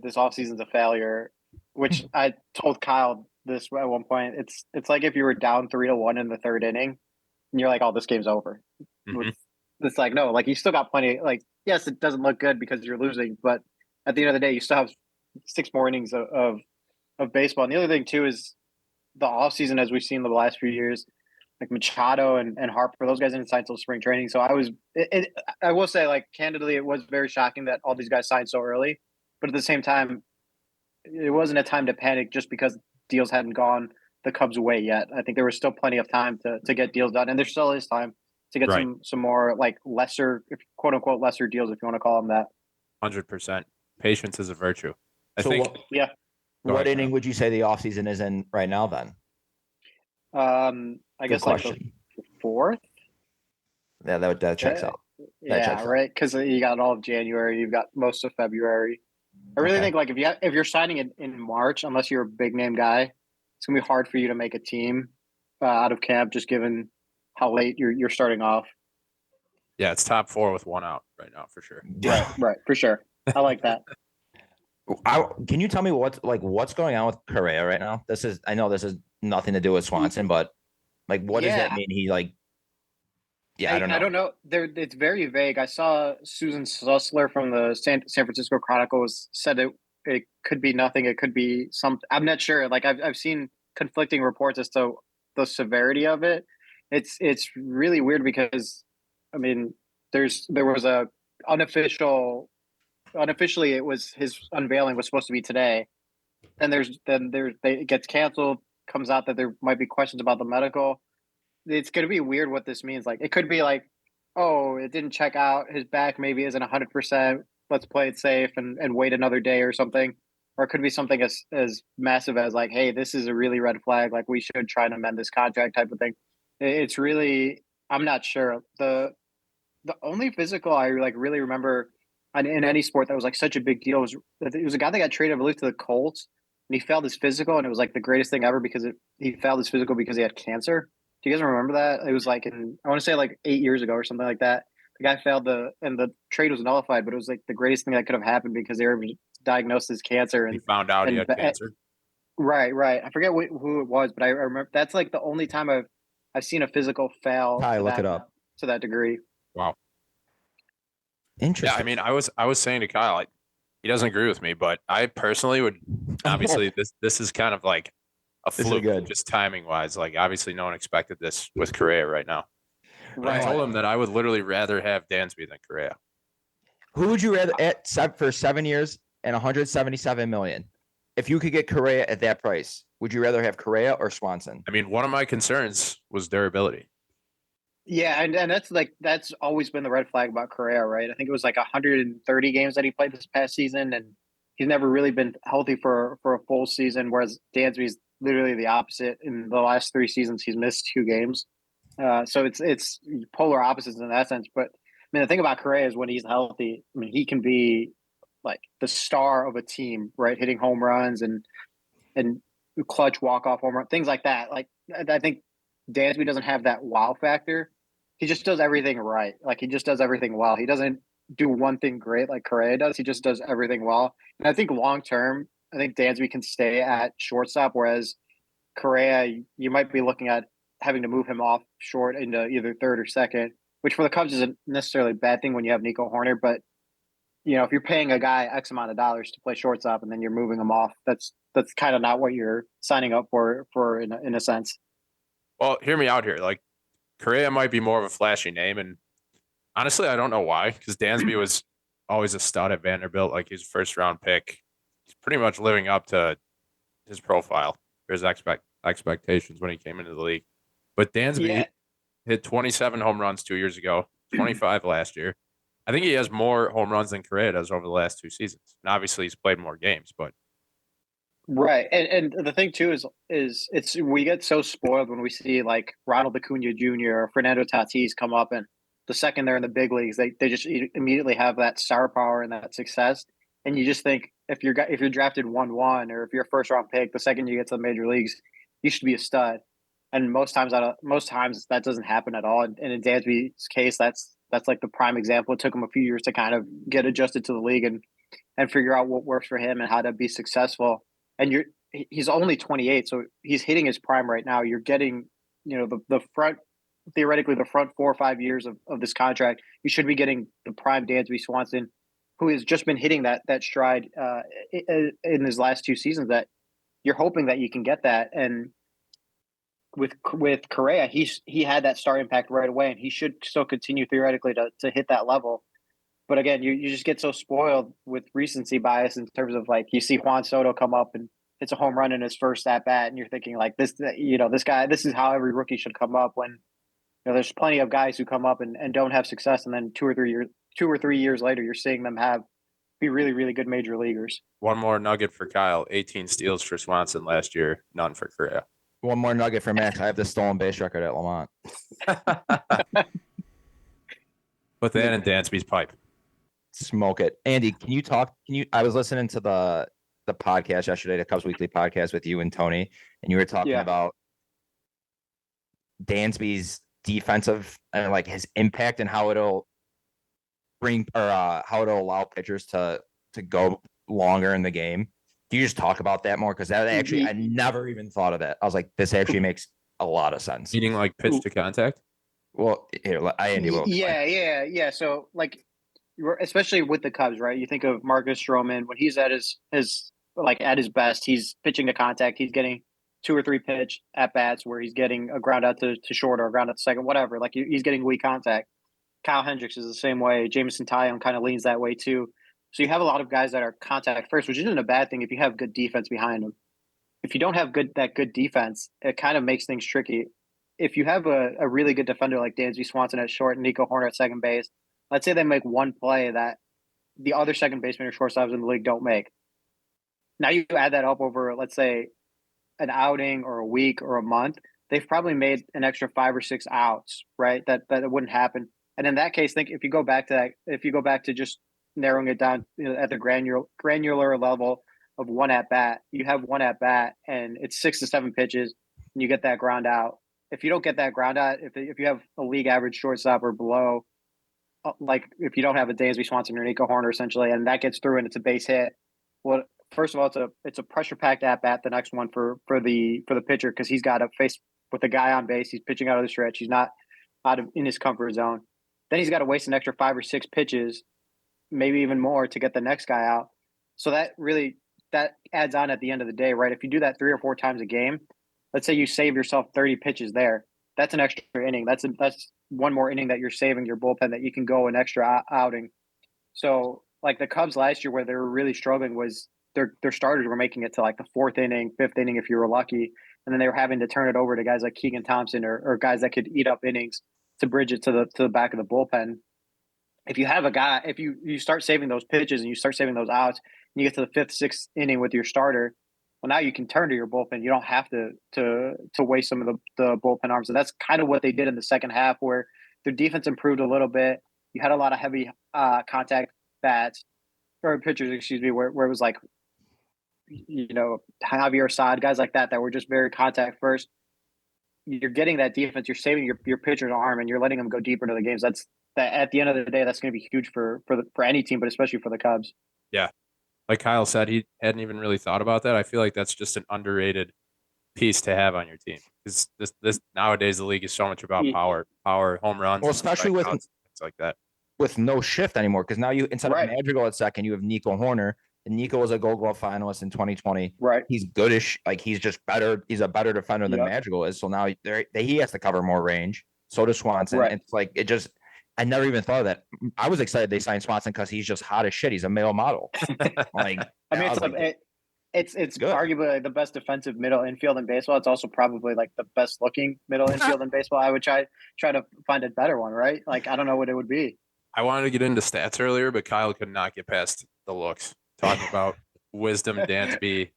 Speaker 4: This offseason's a failure, which I told Kyle this at one point. It's like if you were down 3-1 in the 3rd inning, and you're like, "Oh, this game's over."
Speaker 1: Mhm.
Speaker 4: It's like no, like you still got plenty. Like yes, it doesn't look good because you're losing, but at the end of the day, you still have 6 more innings of baseball. And the other thing too is the offseason, as we've seen the last few years, like Machado and Harper, those guys didn't sign until spring training. So I will say, like, candidly, it was very shocking that all these guys signed so early. But at the same time, it wasn't a time to panic just because deals hadn't gone the Cubs' way yet. I think there was still plenty of time to get deals done. And there still is time to get
Speaker 1: Right.
Speaker 4: some more, like, lesser, quote unquote, lesser deals, if you want to call them that.
Speaker 1: 100%. Patience is a virtue. I
Speaker 2: So
Speaker 1: think.
Speaker 4: Yeah.
Speaker 1: Go
Speaker 2: What
Speaker 1: ahead,
Speaker 2: inning would you say the offseason is in right now then?
Speaker 4: I
Speaker 2: Good
Speaker 4: guess like
Speaker 2: question.
Speaker 4: the 4th.
Speaker 2: Yeah, that checks out. That
Speaker 4: Yeah,
Speaker 2: checks out.
Speaker 4: right. Because you got all of January, you've got most of February. I really
Speaker 2: Okay.
Speaker 4: think like if you're signing in March, unless you're a big name guy, it's gonna be hard for you to make a team out of camp, just given how late you're starting off.
Speaker 1: Yeah, it's top 4 with 1 out right now for sure.
Speaker 4: Right, for sure. I like that.
Speaker 2: Can you tell me what's going on with Correa right now? I know this is nothing to do with Swanson, but like, what does that
Speaker 4: Yeah.
Speaker 2: mean? He like, yeah, I don't know.
Speaker 4: I don't know. It's very vague. I saw Susan Sussler from the San Francisco Chronicles said it could be nothing. It could be some. I'm not sure. Like I've seen conflicting reports as to the severity of it. It's really weird because, I mean, there was a unofficially it was his unveiling was supposed to be today. It gets canceled. Comes out that there might be questions about the medical. It's going to be weird what this means. Like, it could be like, oh, it didn't check out. His back maybe isn't 100%. Let's play it safe and wait another day or something. Or it could be something as massive as like, hey, this is a really red flag. Like, we should try and amend this contract type of thing. It's really, I'm not sure. The only physical I like really remember in any sport that was like such a big deal was a guy that got traded, I believe, to the Colts, and he failed his physical, and it was like the greatest thing ever because he failed his physical because he had cancer. Do you guys remember that? It was like I want to say like 8 years ago or something like that. The guy failed and the trade was nullified, but it was like the greatest thing that could have happened because they were diagnosed as cancer.
Speaker 1: He
Speaker 4: And
Speaker 1: found out he
Speaker 4: and
Speaker 1: had cancer.
Speaker 4: Right. I forget who it was, but I remember that's like the only time I've seen a physical fail
Speaker 2: Look it up.
Speaker 4: to that degree.
Speaker 1: Wow.
Speaker 2: Interesting.
Speaker 1: Yeah, I mean, I was saying to Kyle, like, he doesn't agree with me, but I personally would. Obviously, this is kind of like a
Speaker 2: This is
Speaker 1: fluke,
Speaker 2: good.
Speaker 1: just timing wise. Like, obviously, no one expected this with Correa right now. But I
Speaker 4: Right.
Speaker 1: told him that I would literally rather have Dansby than Correa.
Speaker 2: Who would you rather for 7 years and 177 million? if you could get Correa at that price, would you rather have Correa or Swanson?
Speaker 1: I mean, one of my concerns was durability.
Speaker 4: Yeah, and that's always been the red flag about Correa, right? I think it was like 130 games that he played this past season, and he's never really been healthy for a full season. Whereas Dansby's literally the opposite. In the last 3 seasons, he's missed 2 games. So it's polar opposites in that sense. But I mean, the thing about Correa is when he's healthy, I mean, he can be like the star of a team, right? Hitting home runs and clutch walk-off home run, things like that. Like I think Dansby doesn't have that wow factor. He just does everything right. Like he just does everything well. He doesn't do one thing great like Correa does. He just does everything well. And I think long term, I think Dansby can stay at shortstop, whereas Correa, you might be looking at having to move him off short into either third or second, which for the Cubs isn't necessarily a bad thing when you have Nico Horner, but if you're paying a guy X amount of dollars to play shortstop and then you're moving him off, that's kind of not what you're signing up for in a sense.
Speaker 1: Well, hear me out here. Like Correa might be more of a flashy name, and honestly, I don't know why. Because Dansby was always a stud at Vanderbilt. Like he's a first round pick. He's pretty much living up to his profile or his expectations when he came into the league. But Dansby hit 27 home runs 2 years ago, 25 last year. I think he has more home runs than Correa does over the last 2 seasons. And obviously, he's played more games, but
Speaker 4: right. And the thing too is it's we get so spoiled when we see like Ronald Acuna Jr. or Fernando Tatis come up, and the second they're in the big leagues, they just immediately have that star power and that success. And you just think if you're drafted 1-1 or if you're a first round pick, the second you get to the major leagues, you should be a stud. And most times that doesn't happen at all. And in Dansby's case, that's like the prime example. It took him a few years to kind of get adjusted to the league and figure out what works for him and how to be successful. And he's only 28, so he's hitting his prime right now. You're getting, the front, theoretically the front 4 or 5 years of this contract. You should be getting the prime Dansby Swanson, who has just been hitting that stride in his last 2 seasons. That you're hoping that you can get that. And with Correa, he had that star impact right away, and he should still continue theoretically to hit that level. But again, you just get so spoiled with recency bias in terms of like you see Juan Soto come up and hits a home run in his first at bat, and you're thinking like this guy, this is how every rookie should come up. When there's plenty of guys who come up and don't have success, and then 2 or 3 years later, you're seeing them be really, really good major leaguers.
Speaker 1: one more nugget for Kyle: 18 steals for Swanson last year, none for Correa.
Speaker 2: One more nugget for Max. I have the stolen base record at Lamont.
Speaker 1: Put that in Dansby's pipe.
Speaker 2: Smoke it. Andy, I was listening to the podcast yesterday, the Cubs Weekly podcast with you and Tony, and you were talking about Dansby's defensive and like his impact and how it'll how it'll allow pitchers to go longer in the game. Can you just talk about that more? Because that actually, I never even thought of that. I was like, this actually makes a lot of sense.
Speaker 1: Meaning like pitch to contact?
Speaker 2: Well, here, Andy will explain.
Speaker 4: Yeah. So like, especially with the Cubs, right? You think of Marcus Stroman when he's at his at his best. He's pitching to contact. He's getting 2 or 3 pitch at bats where he's getting a ground out to short or a ground out to second, whatever. Like he's getting weak contact. Kyle Hendricks is the same way. Jameson Taillon kind of leans that way too. So you have a lot of guys that are contact first, which isn't a bad thing if you have good defense behind them. If you don't have good defense, it kind of makes things tricky. If you have a really good defender like Dansby Swanson at short and Nico Horner at second base, let's say they make one play that the other second baseman or shortstops in the league don't make. Now you add that up over, let's say, an outing or a week or a month. They've probably made an extra 5 or 6 outs, right? That wouldn't happen. And in that case, think if you go back to just narrowing it down at the granular level of one at bat, you have one at bat and it's 6 to 7 pitches and you get that ground out. If you don't get that ground out, if you have a league average shortstop or below, like if you don't have a Dansby Swanson or Nico Horner essentially, and that gets through and it's a base hit, well, first of all, it's a pressure packed at bat. The next one for the pitcher, because he's got to face with the guy on base. He's pitching out of the stretch. He's not in his comfort zone. Then he's got to waste an extra 5 or 6 pitches, maybe even more, to get the next guy out. So that adds on at the end of the day, right? If you do that 3 or 4 times a game, let's say you save yourself 30 pitches there. That's an extra inning. That's one more inning that you're saving your bullpen that you can go an extra outing. So like the Cubs last year, where they were really struggling was their starters were making it to like the fourth inning, fifth inning if you were lucky, and then they were having to turn it over to guys like Keegan Thompson or guys that could eat up innings to bridge it to the back of the bullpen. If you have a guy, if you start saving those pitches and you start saving those outs, and you get to the fifth, sixth inning with your starter, well, now you can turn to your bullpen. You don't have to waste some of the bullpen arms, and that's kind of what they did in the second half, where their defense improved a little bit. You had a lot of heavy contact bats or pitchers, excuse me, where it was like, Javier Assad, guys like that were just very contact first. You're getting that defense. You're saving your pitcher's arm, and you're letting them go deeper into the games. That at the end of the day, that's going to be huge for any team, but especially for the Cubs.
Speaker 1: Yeah, like Kyle said, he hadn't even really thought about that. I feel like that's just an underrated piece to have on your team, because this nowadays the league is so much about power, home runs,
Speaker 2: Well, especially with
Speaker 1: things like that.
Speaker 2: With no shift anymore, because now you instead
Speaker 4: Right.
Speaker 2: of Madrigal at second, you have Nico Horner. And Nico was a Gold Glove finalist in 2020.
Speaker 4: Right.
Speaker 2: He's goodish. Like he's just better. He's a better defender than
Speaker 4: Yep.
Speaker 2: Madrigal is. So now he has to cover more range. So does Swanson.
Speaker 4: Right.
Speaker 2: It's like I never even thought of that. I was excited they signed Swanson because he's just hot as shit. He's a male model. Like
Speaker 4: I mean, it's
Speaker 2: good.
Speaker 4: arguably the best defensive middle infield in baseball. It's also probably like the best looking middle infield in baseball. I would try to find a better one, right? Like I don't know what it would be.
Speaker 1: I wanted to get into stats earlier, but Kyle could not get past the looks. Talking about Wisdom, Dansby,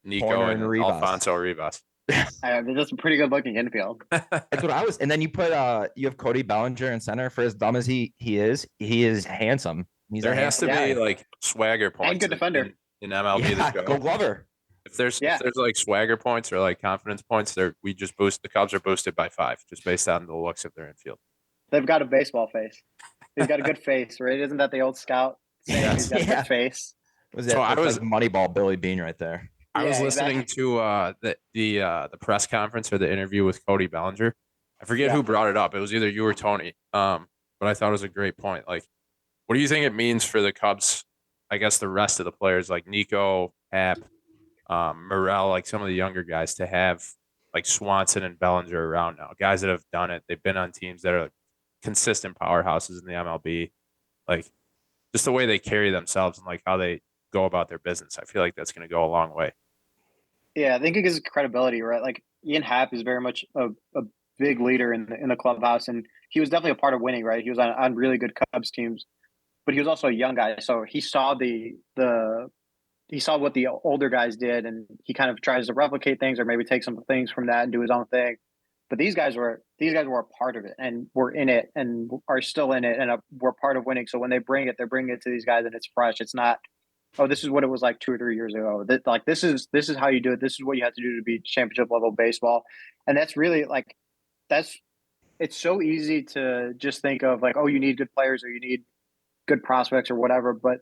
Speaker 1: Nico,
Speaker 2: Horner
Speaker 1: and
Speaker 2: and Rivas.
Speaker 1: Alfonso Rivas.
Speaker 4: That's a pretty good looking infield.
Speaker 2: That's what I was. And then you put you have Cody Bellinger in center. For as dumb as he is handsome.
Speaker 1: There has to be like swagger points
Speaker 4: and good defender
Speaker 1: in MLB.
Speaker 2: Yeah,
Speaker 1: this
Speaker 2: go Glover.
Speaker 1: If there's like swagger points or like confidence points, we just boost the Cubs are boosted by 5 just based on the looks of their infield.
Speaker 4: They've got a baseball face. He's got a good face, right? Isn't that the old scout saying he's got a good face?
Speaker 2: Was that like Moneyball Billy Bean right there?
Speaker 1: I was listening to the press conference or the interview with Cody Bellinger. I forget who brought it up. It was either you or Tony. But I thought it was a great point. Like, what do you think it means for the Cubs? I guess the rest of the players like Nico, Happ, Morel, like some of the younger guys, to have like Swanson and Bellinger around now, guys that have done it. They've been on teams that are consistent powerhouses in the MLB. Like, just the way they carry themselves and like how they go about their business. I feel like that's going to go a long way.
Speaker 4: Yeah, I think it gives credibility, right? Like Ian Happ is very much a big leader in the clubhouse, and he was definitely a part of winning, right? He was on really good Cubs teams, but he was also a young guy, so he saw he saw what the older guys did, and he kind of tries to replicate things or maybe take some things from that and do his own thing. But these guys were a part of it and were in it and are still in it and were part of winning. So when they bring it to these guys and it's fresh. It's not, oh, this is what it was like 2 or 3 years ago. This is how you do it. This is what you have to do to be championship level baseball. And that's really like, it's so easy to just think of like, oh, you need good players or you need good prospects or whatever. But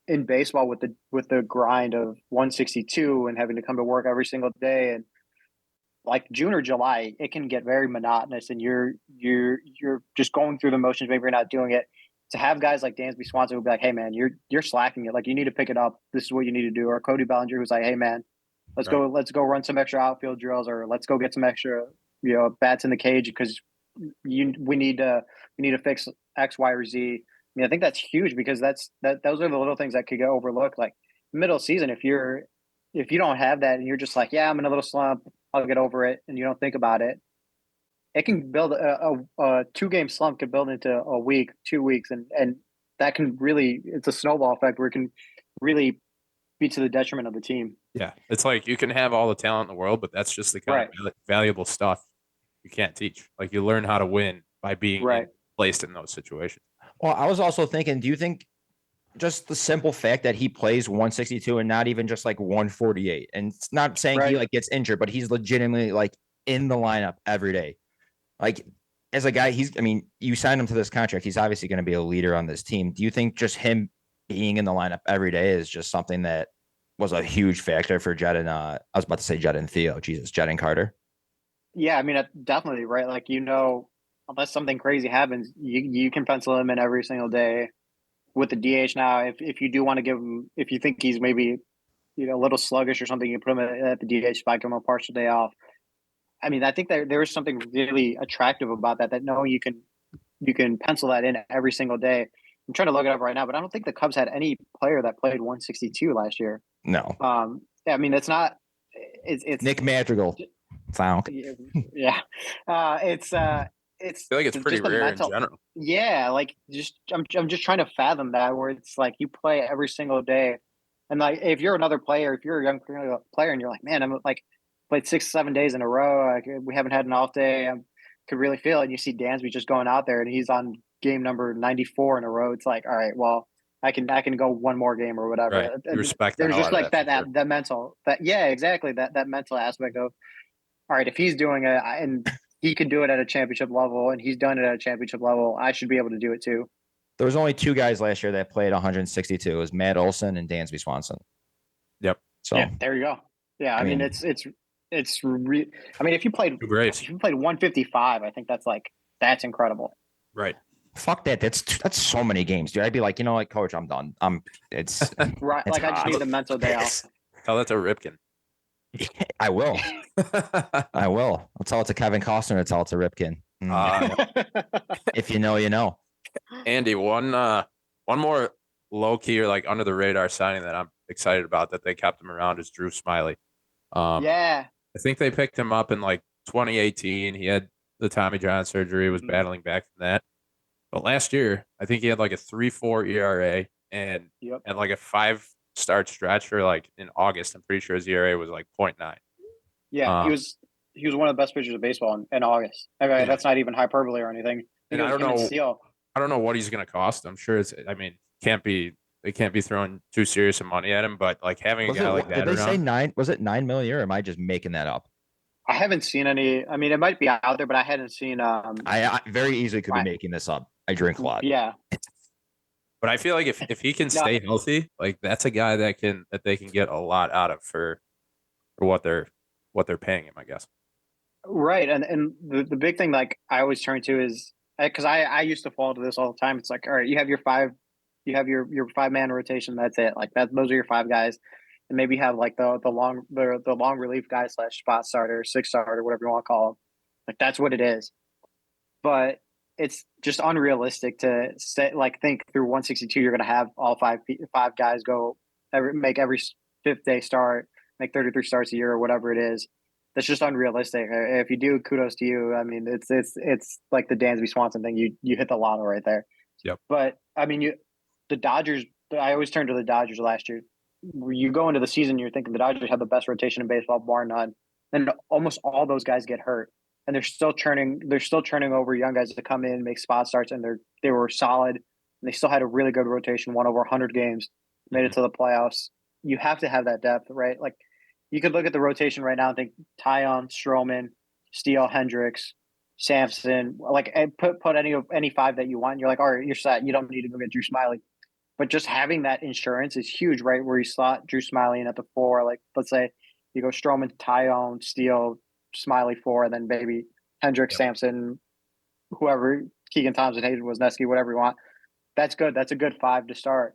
Speaker 4: in baseball with the grind of 162 and having to come to work every single day, and like June or July, it can get very monotonous and you're just going through the motions. Maybe you're not doing it. To have guys like Dansby, Swanson who be like, hey man, you're slacking it. Like you need to pick it up. This is what you need to do. Or Cody Bellinger who's like, hey man, let's go run some extra outfield drills, or let's go get some extra, bats in the cage because we need to fix X, Y, or Z. I mean, I think that's huge because those are the little things that could get overlooked. Like middle season, if you don't have that and you're just like, yeah, I'm in a little slump, I'll get over it, and you don't think about it, it can build a 2-game slump could build into a week, 2 weeks, and that can really, it's a snowball effect where it can really be to the detriment of the team.
Speaker 1: Yeah, it's like you can have all the talent in the world, but that's just the kind of valuable stuff you can't teach. Like you learn how to win by being placed in those situations.
Speaker 2: Well, I was also thinking, do you think just the simple fact that he plays 162 and not even just like 148, and it's not saying he like gets injured, but he's legitimately like in the lineup every day. Like as a guy, you signed him to this contract. He's obviously going to be a leader on this team. Do you think just him being in the lineup every day is just something that was a huge factor for Jed and I was about to say Jed and Theo, Jed and Carter?
Speaker 4: Yeah, I mean, definitely, right? Like, unless something crazy happens, you can pencil him in every single day. With the DH now, if you do want to give him, if you think he's maybe a little sluggish or something, you put him at the DH spot, give him a partial day off. I mean, I think there is something really attractive about that. That knowing you can pencil that in every single day. I'm trying to look it up right now, but I don't think the Cubs had any player that played 162 last year.
Speaker 2: No.
Speaker 4: Yeah, I mean, it's not. It's
Speaker 2: Nick Madrigal. Found.
Speaker 4: yeah. It's
Speaker 1: I feel like it's pretty
Speaker 4: just the
Speaker 1: rare in
Speaker 4: mental.
Speaker 1: general.
Speaker 4: Yeah, like I'm just trying to fathom that where it's like you play every single day, and like if you're another player, if you're a young player, and you're like, man, I'm like played 6-7 days in a row. Like, we haven't had an off day. I could really feel it. And you see Dansby just going out there, and he's on game number 94 in a row. It's like, all right, well, I can go one more game or whatever.
Speaker 1: Right. You respect the
Speaker 4: There's
Speaker 1: hell
Speaker 4: just
Speaker 1: out of
Speaker 4: like
Speaker 1: that for sure.
Speaker 4: that mental that yeah, exactly that mental aspect of all right, if he's doing it and he can do it at a championship level and he's done it at a championship level, I should be able to do it too.
Speaker 2: There was only 2 guys last year that played 162. It was Matt Olson and Dansby Swanson.
Speaker 1: Yep.
Speaker 2: So
Speaker 4: yeah, there you go. Yeah, I mean it's I mean if you played 155, I think that's incredible.
Speaker 1: Right.
Speaker 2: Fuck that. That's so many games, dude. I'd be like, you know what, coach, I'm done. It's
Speaker 4: right.
Speaker 2: It's
Speaker 4: Like I just
Speaker 2: hard.
Speaker 4: need the mental day off.
Speaker 1: Tell that to Ripken.
Speaker 2: I will. I will. I'll tell it to Kevin Costner. I'll tell it to Ripken. If you know, you know.
Speaker 1: Andy, one more low key or like under the radar signing that I'm excited about that they kept him around is Drew Smiley.
Speaker 4: Yeah.
Speaker 1: I think they picked him up in like 2018. He had the Tommy John surgery, was battling back from that. But last year, I think he had like a 3.4 ERA and like a 5-start stretch for like in August. I'm pretty sure his ERA was like 0.9.
Speaker 4: Yeah, he was one of the best pitchers of baseball in August. I mean, that's not even hyperbole or anything.
Speaker 1: And I don't know what he's going to cost. I'm sure they can't be throwing too serious of money at him, but like having a guy like that
Speaker 2: did they say
Speaker 1: around.
Speaker 2: 9? Was it 9 million or am I just making that up?
Speaker 4: I haven't seen any. I mean, it might be out there, but I hadn't seen.
Speaker 2: I very easily could be making this up. I drink a lot.
Speaker 4: Yeah.
Speaker 1: But I feel like if he can stay healthy, like that's a guy that they can get a lot out of for what they're paying him, I guess.
Speaker 4: Right, and the big thing like I always turn to is because I used to fall to this all the time. It's like, all right, you have your 5-man rotation. That's it. Like those are your 5 guys, and maybe you have like the long relief guy / spot starter, 6 starter, whatever you want to call them. Like that's what it is. But it's just unrealistic to think through 162. You're going to have all 5 guys make every 5th day start, make 33 starts a year or whatever it is. That's just unrealistic. If you do, kudos to you. I mean, it's like the Dansby Swanson thing. You hit the lotto right there.
Speaker 1: Yep.
Speaker 4: But I mean, the Dodgers. I always turn to the Dodgers last year. You go into the season, you're thinking the Dodgers have the best rotation in baseball, bar none. And almost all those guys get hurt, and they're still churning over young guys to come in, make spot starts, and they were solid. And they still had a really good rotation, won over 100 games, made it to the playoffs. You have to have that depth, right? Like you could look at the rotation right now and think Tyon, Stroman, Steele, Hendricks, Sampson, like put any 5 that you want. And you're like, all right, you're set. You don't need to go get Drew Smiley. But just having that insurance is huge, right? Where you slot Drew Smiley in at the 4, like let's say you go Stroman, Tyon, Steele, Smiley 4, and then maybe Hendricks, Sampson, whoever, Keegan Thompson, Hayden Wesneski, whatever you want. That's good. That's a good 5 to start.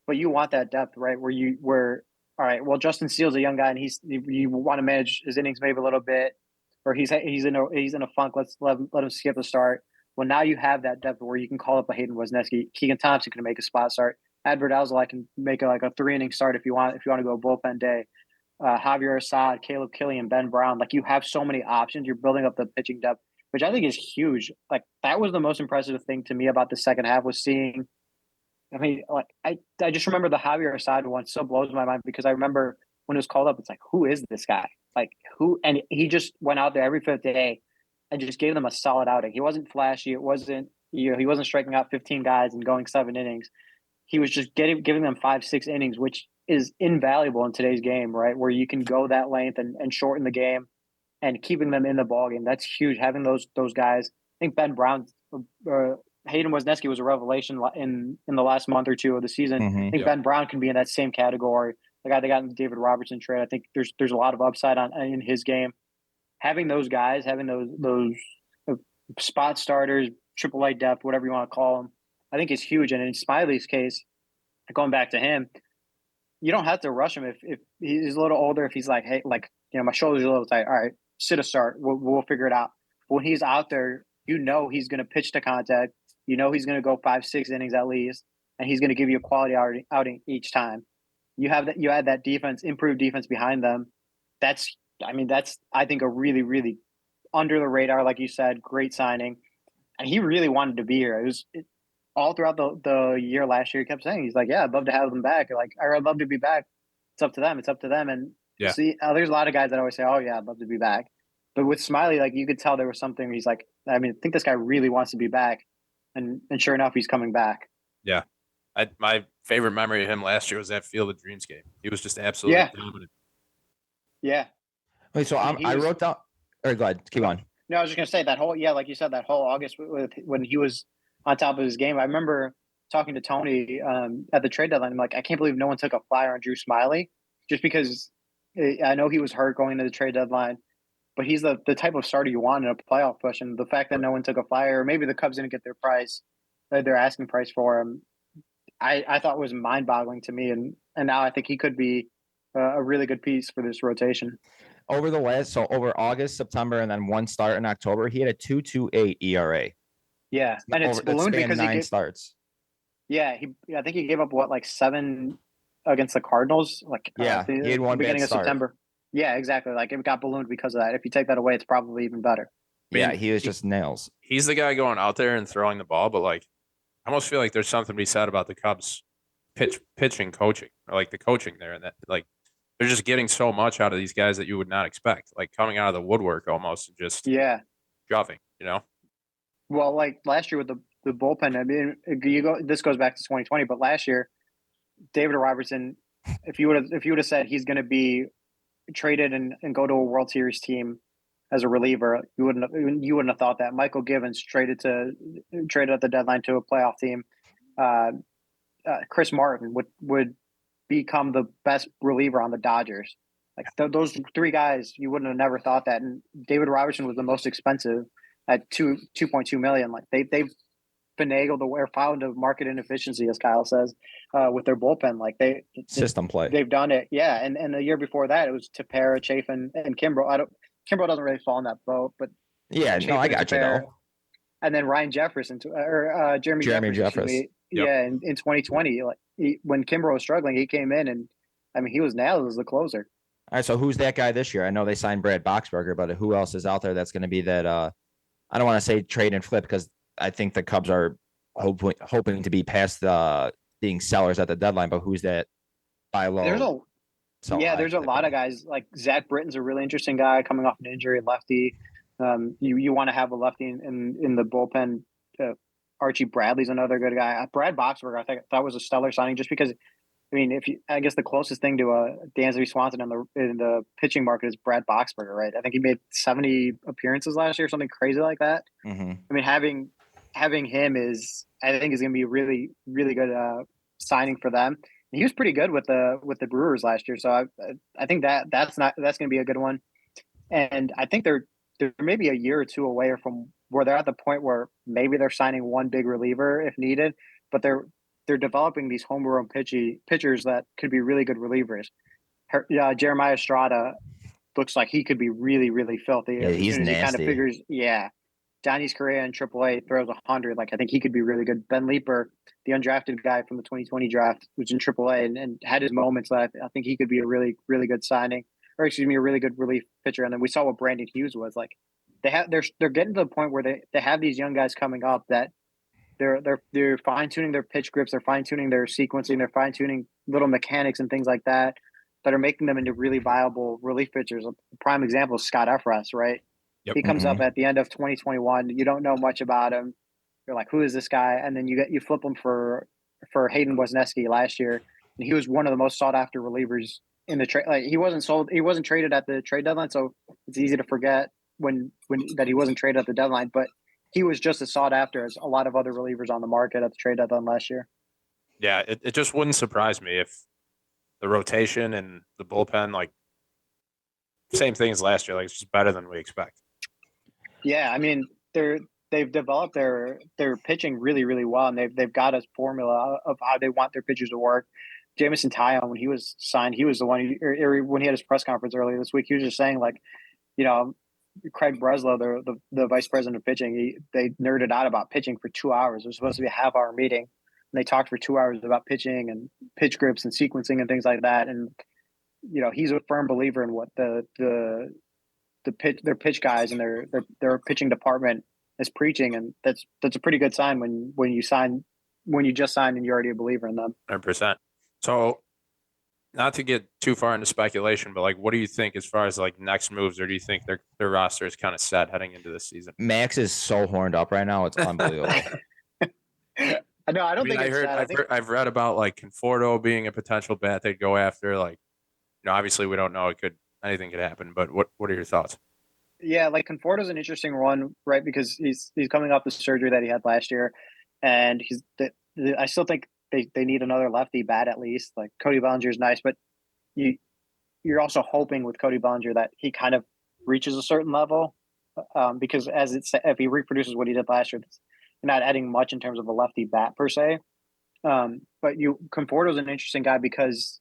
Speaker 4: But you want that depth, right? Where all right, well, Justin Steele's a young guy, and you want to manage his innings maybe a little bit, or he's in a funk. Let him skip a start. Well, now you have that depth where you can call up a Hayden Wesneski. Keegan Thompson can make a spot start. Adbert Alzolay can make a 3-inning start if you want to go bullpen day. Javier Assad, Caleb Killian, Ben Brown. Like you have so many options. You're building up the pitching depth, which I think is huge. Like that was the most impressive thing to me about the second half was seeing. I mean, like I just remember the Javier Assad one still blows my mind because I remember when it was called up, it's like, who is this guy? Like who? And he just went out there every 5th day and just gave them a solid outing. He wasn't flashy. It wasn't, he wasn't striking out 15 guys and going 7 innings. He was just giving them 5-6 innings, which is invaluable in today's game, right? Where you can go that length and shorten the game and keeping them in the ballgame. That's huge. Having those guys. I think Ben Brown, Hayden Wesneski was a revelation in the last month or 2 of the season. I think Ben Brown can be in that same category. The guy they got in the David Robertson trade. I think there's a lot of upside in his game. Having those guys, having those spot starters, AAA depth, whatever you want to call them, I think is huge. And in Smiley's case, going back to him, you don't have to rush him if he's a little older. If he's like, hey, like my shoulders are a little tight. All right, sit a start. We'll figure it out. When he's out there, he's going to pitch to contact. You know he's going to go 5-6 innings at least, and he's going to give you a quality outing each time. You have that. You add that defense, improved defense behind them. That's I think a really, really under the radar, like you said, great signing. And he really wanted to be here. All throughout the year last year. He kept saying, he's like, yeah, I'd love to have them back. Like, I'd love to be back. It's up to them. It's up to them. And
Speaker 1: Yeah.
Speaker 4: see, there's a lot of guys that always say, oh yeah, I'd love to be back. But with Smiley, like you could tell there was something. He's like, I think this guy really wants to be back, and sure enough, he's coming back.
Speaker 1: Yeah. My favorite memory of him last year was that Field of Dreams game. He was just absolutely dominant.
Speaker 4: Yeah.
Speaker 2: Wait, so I wrote down. Or go ahead, keep on.
Speaker 4: No, I was just gonna say that whole like you said, that whole August when he was on top of his game. I remember talking to Tony at the trade deadline. I'm like, I can't believe no one took a flyer on Drew Smiley, just because I know he was hurt going into the trade deadline, but he's the type of starter you want in a playoff push. And the fact that no one took a flyer, or maybe the Cubs didn't get their price, their asking price for him, I thought was mind boggling to me. And now I think he could be a really good piece for this rotation.
Speaker 2: Over August, September, and then one start in October, he had a 2.28 ERA.
Speaker 4: Yeah, and it's ballooned because
Speaker 2: nine starts.
Speaker 4: Yeah, I think he gave up like 7 against the Cardinals. Like
Speaker 2: he had one
Speaker 4: beginning
Speaker 2: bad
Speaker 4: of
Speaker 2: start.
Speaker 4: September. Yeah, exactly. Like it got ballooned because of that. If you take that away, it's probably even better.
Speaker 2: Yeah, he was just nails.
Speaker 1: He's the guy going out there and throwing the ball, but like I almost feel like there's something to be said about the Cubs pitching coaching, or like the coaching there, and that like they're just getting so much out of these guys that you would not expect, like coming out of the woodwork almost, and just shoving,
Speaker 4: Well, like last year with the bullpen, I mean, this goes back to 2020, but last year, David Robertson, if you would have said he's going to be traded and go to a World Series team as a reliever, you wouldn't have thought that. Michael Givens traded at the deadline to a playoff team. Chris Martin would become the best reliever on the Dodgers. Like those 3 guys, you wouldn't have never thought that. And David Robertson was the most expensive at $2.2 million. Like they've finagled or found a market inefficiency, as Kyle says, with their bullpen. Like
Speaker 2: System play.
Speaker 4: They've done it. Yeah. And the year before that, it was Tepera, Chafin, and Kimbrel. Kimbrel doesn't really fall in that boat, but
Speaker 2: yeah,
Speaker 4: Chafin,
Speaker 2: no, I got you though.
Speaker 4: And then Ryan Jefferson or Jeremy Jeffress.
Speaker 2: Yep.
Speaker 4: Yeah, in 2020, like when Kimbrel was struggling, he came in and he was nailed as the closer.
Speaker 2: All right, so who's that guy this year? I know they signed Brad Boxberger, but who else is out there that's going to be that? I don't want to say trade and flip because I think the Cubs are hoping to be past being sellers at the deadline. But who's that buy low?
Speaker 4: There's a lot of guys. Like Zach Britton's a really interesting guy coming off an injury, lefty. You want to have a lefty in the bullpen. Archie Bradley's another good guy. Brad Boxberger, I think that was a stellar signing just because. I mean, I guess the closest thing to a DANSBY SWANSON in the pitching market is Brad Boxberger, right? I think he made 70 appearances last year, something crazy like that.
Speaker 2: Mm-hmm.
Speaker 4: I mean, having him is going to be a really, really good signing for them. And he was pretty good with the Brewers last year, so I think that's going to be a good one. And I think they're maybe a year or two away from where they're at the point where maybe they're signing one big reliever if needed, but they're developing these homegrown pitchers that could be really good relievers. Jeremiah Estrada looks like he could be really, really filthy.
Speaker 2: Yeah, he's nasty.
Speaker 4: He kind of figures, Johnny's Correa in AAA throws 100. Like I think he could be really good. Ben Leeper, the undrafted guy from the 2020 draft, was in AAA and had his moments. I think he could be a really, really good signing, or excuse me, a really good relief pitcher. And then we saw what Brandon Hughes was like. They're getting to the point where they have these young guys coming up that they're fine tuning their pitch grips, they're fine tuning their sequencing, they're fine tuning little mechanics and things like that are making them into really viable relief pitchers. A prime example is Scott Efras, right?
Speaker 1: Yep.
Speaker 4: He comes up at the end of 2021. You don't know much about him. You're like, who is this guy? And then you flip him for Hayden Wesneski last year, and he was one of the most sought after relievers in the trade. Like he wasn't traded at the trade deadline, so it's easy to forget when that he wasn't traded at the deadline, but he was just as sought after as a lot of other relievers on the market at the trade deadline last year.
Speaker 1: Yeah, it just wouldn't surprise me if the rotation and the bullpen, like same thing as last year, like it's just better than we expect.
Speaker 4: Yeah, I mean they've developed their pitching really, really well, and they've got a formula of how they want their pitchers to work. Jameson Taillon, when he was signed, he was the one when he had his press conference earlier this week, he was just saying like, Craig Breslow, the vice president of pitching, they nerded out about pitching for 2 hours. It was supposed to be a half-hour meeting, and they talked for 2 hours about pitching and pitch grips and sequencing and things like that. And he's a firm believer in what their pitch guys and their pitching department is preaching, and that's a pretty good sign when you just signed and you're already a believer in them.
Speaker 1: 100%. So, not to get too far into speculation, but like, what do you think as far as like next moves, or do you think their roster is kind of set heading into this season?
Speaker 2: Max is so horned up right now; it's unbelievable.
Speaker 4: No, I don't think it's set.
Speaker 1: I've read about like Conforto being a potential bat they'd go after. Like, obviously we don't know. Anything could happen, but what are your thoughts?
Speaker 4: Yeah, like Conforto's an interesting one, right? Because he's coming off the surgery that he had last year, and I still think they need another lefty bat at least. Like Cody Bellinger is nice, but you're also hoping with Cody Bellinger that he kind of reaches a certain level, because if he reproduces what he did last year, you're not adding much in terms of a lefty bat per se. But Conforto's an interesting guy because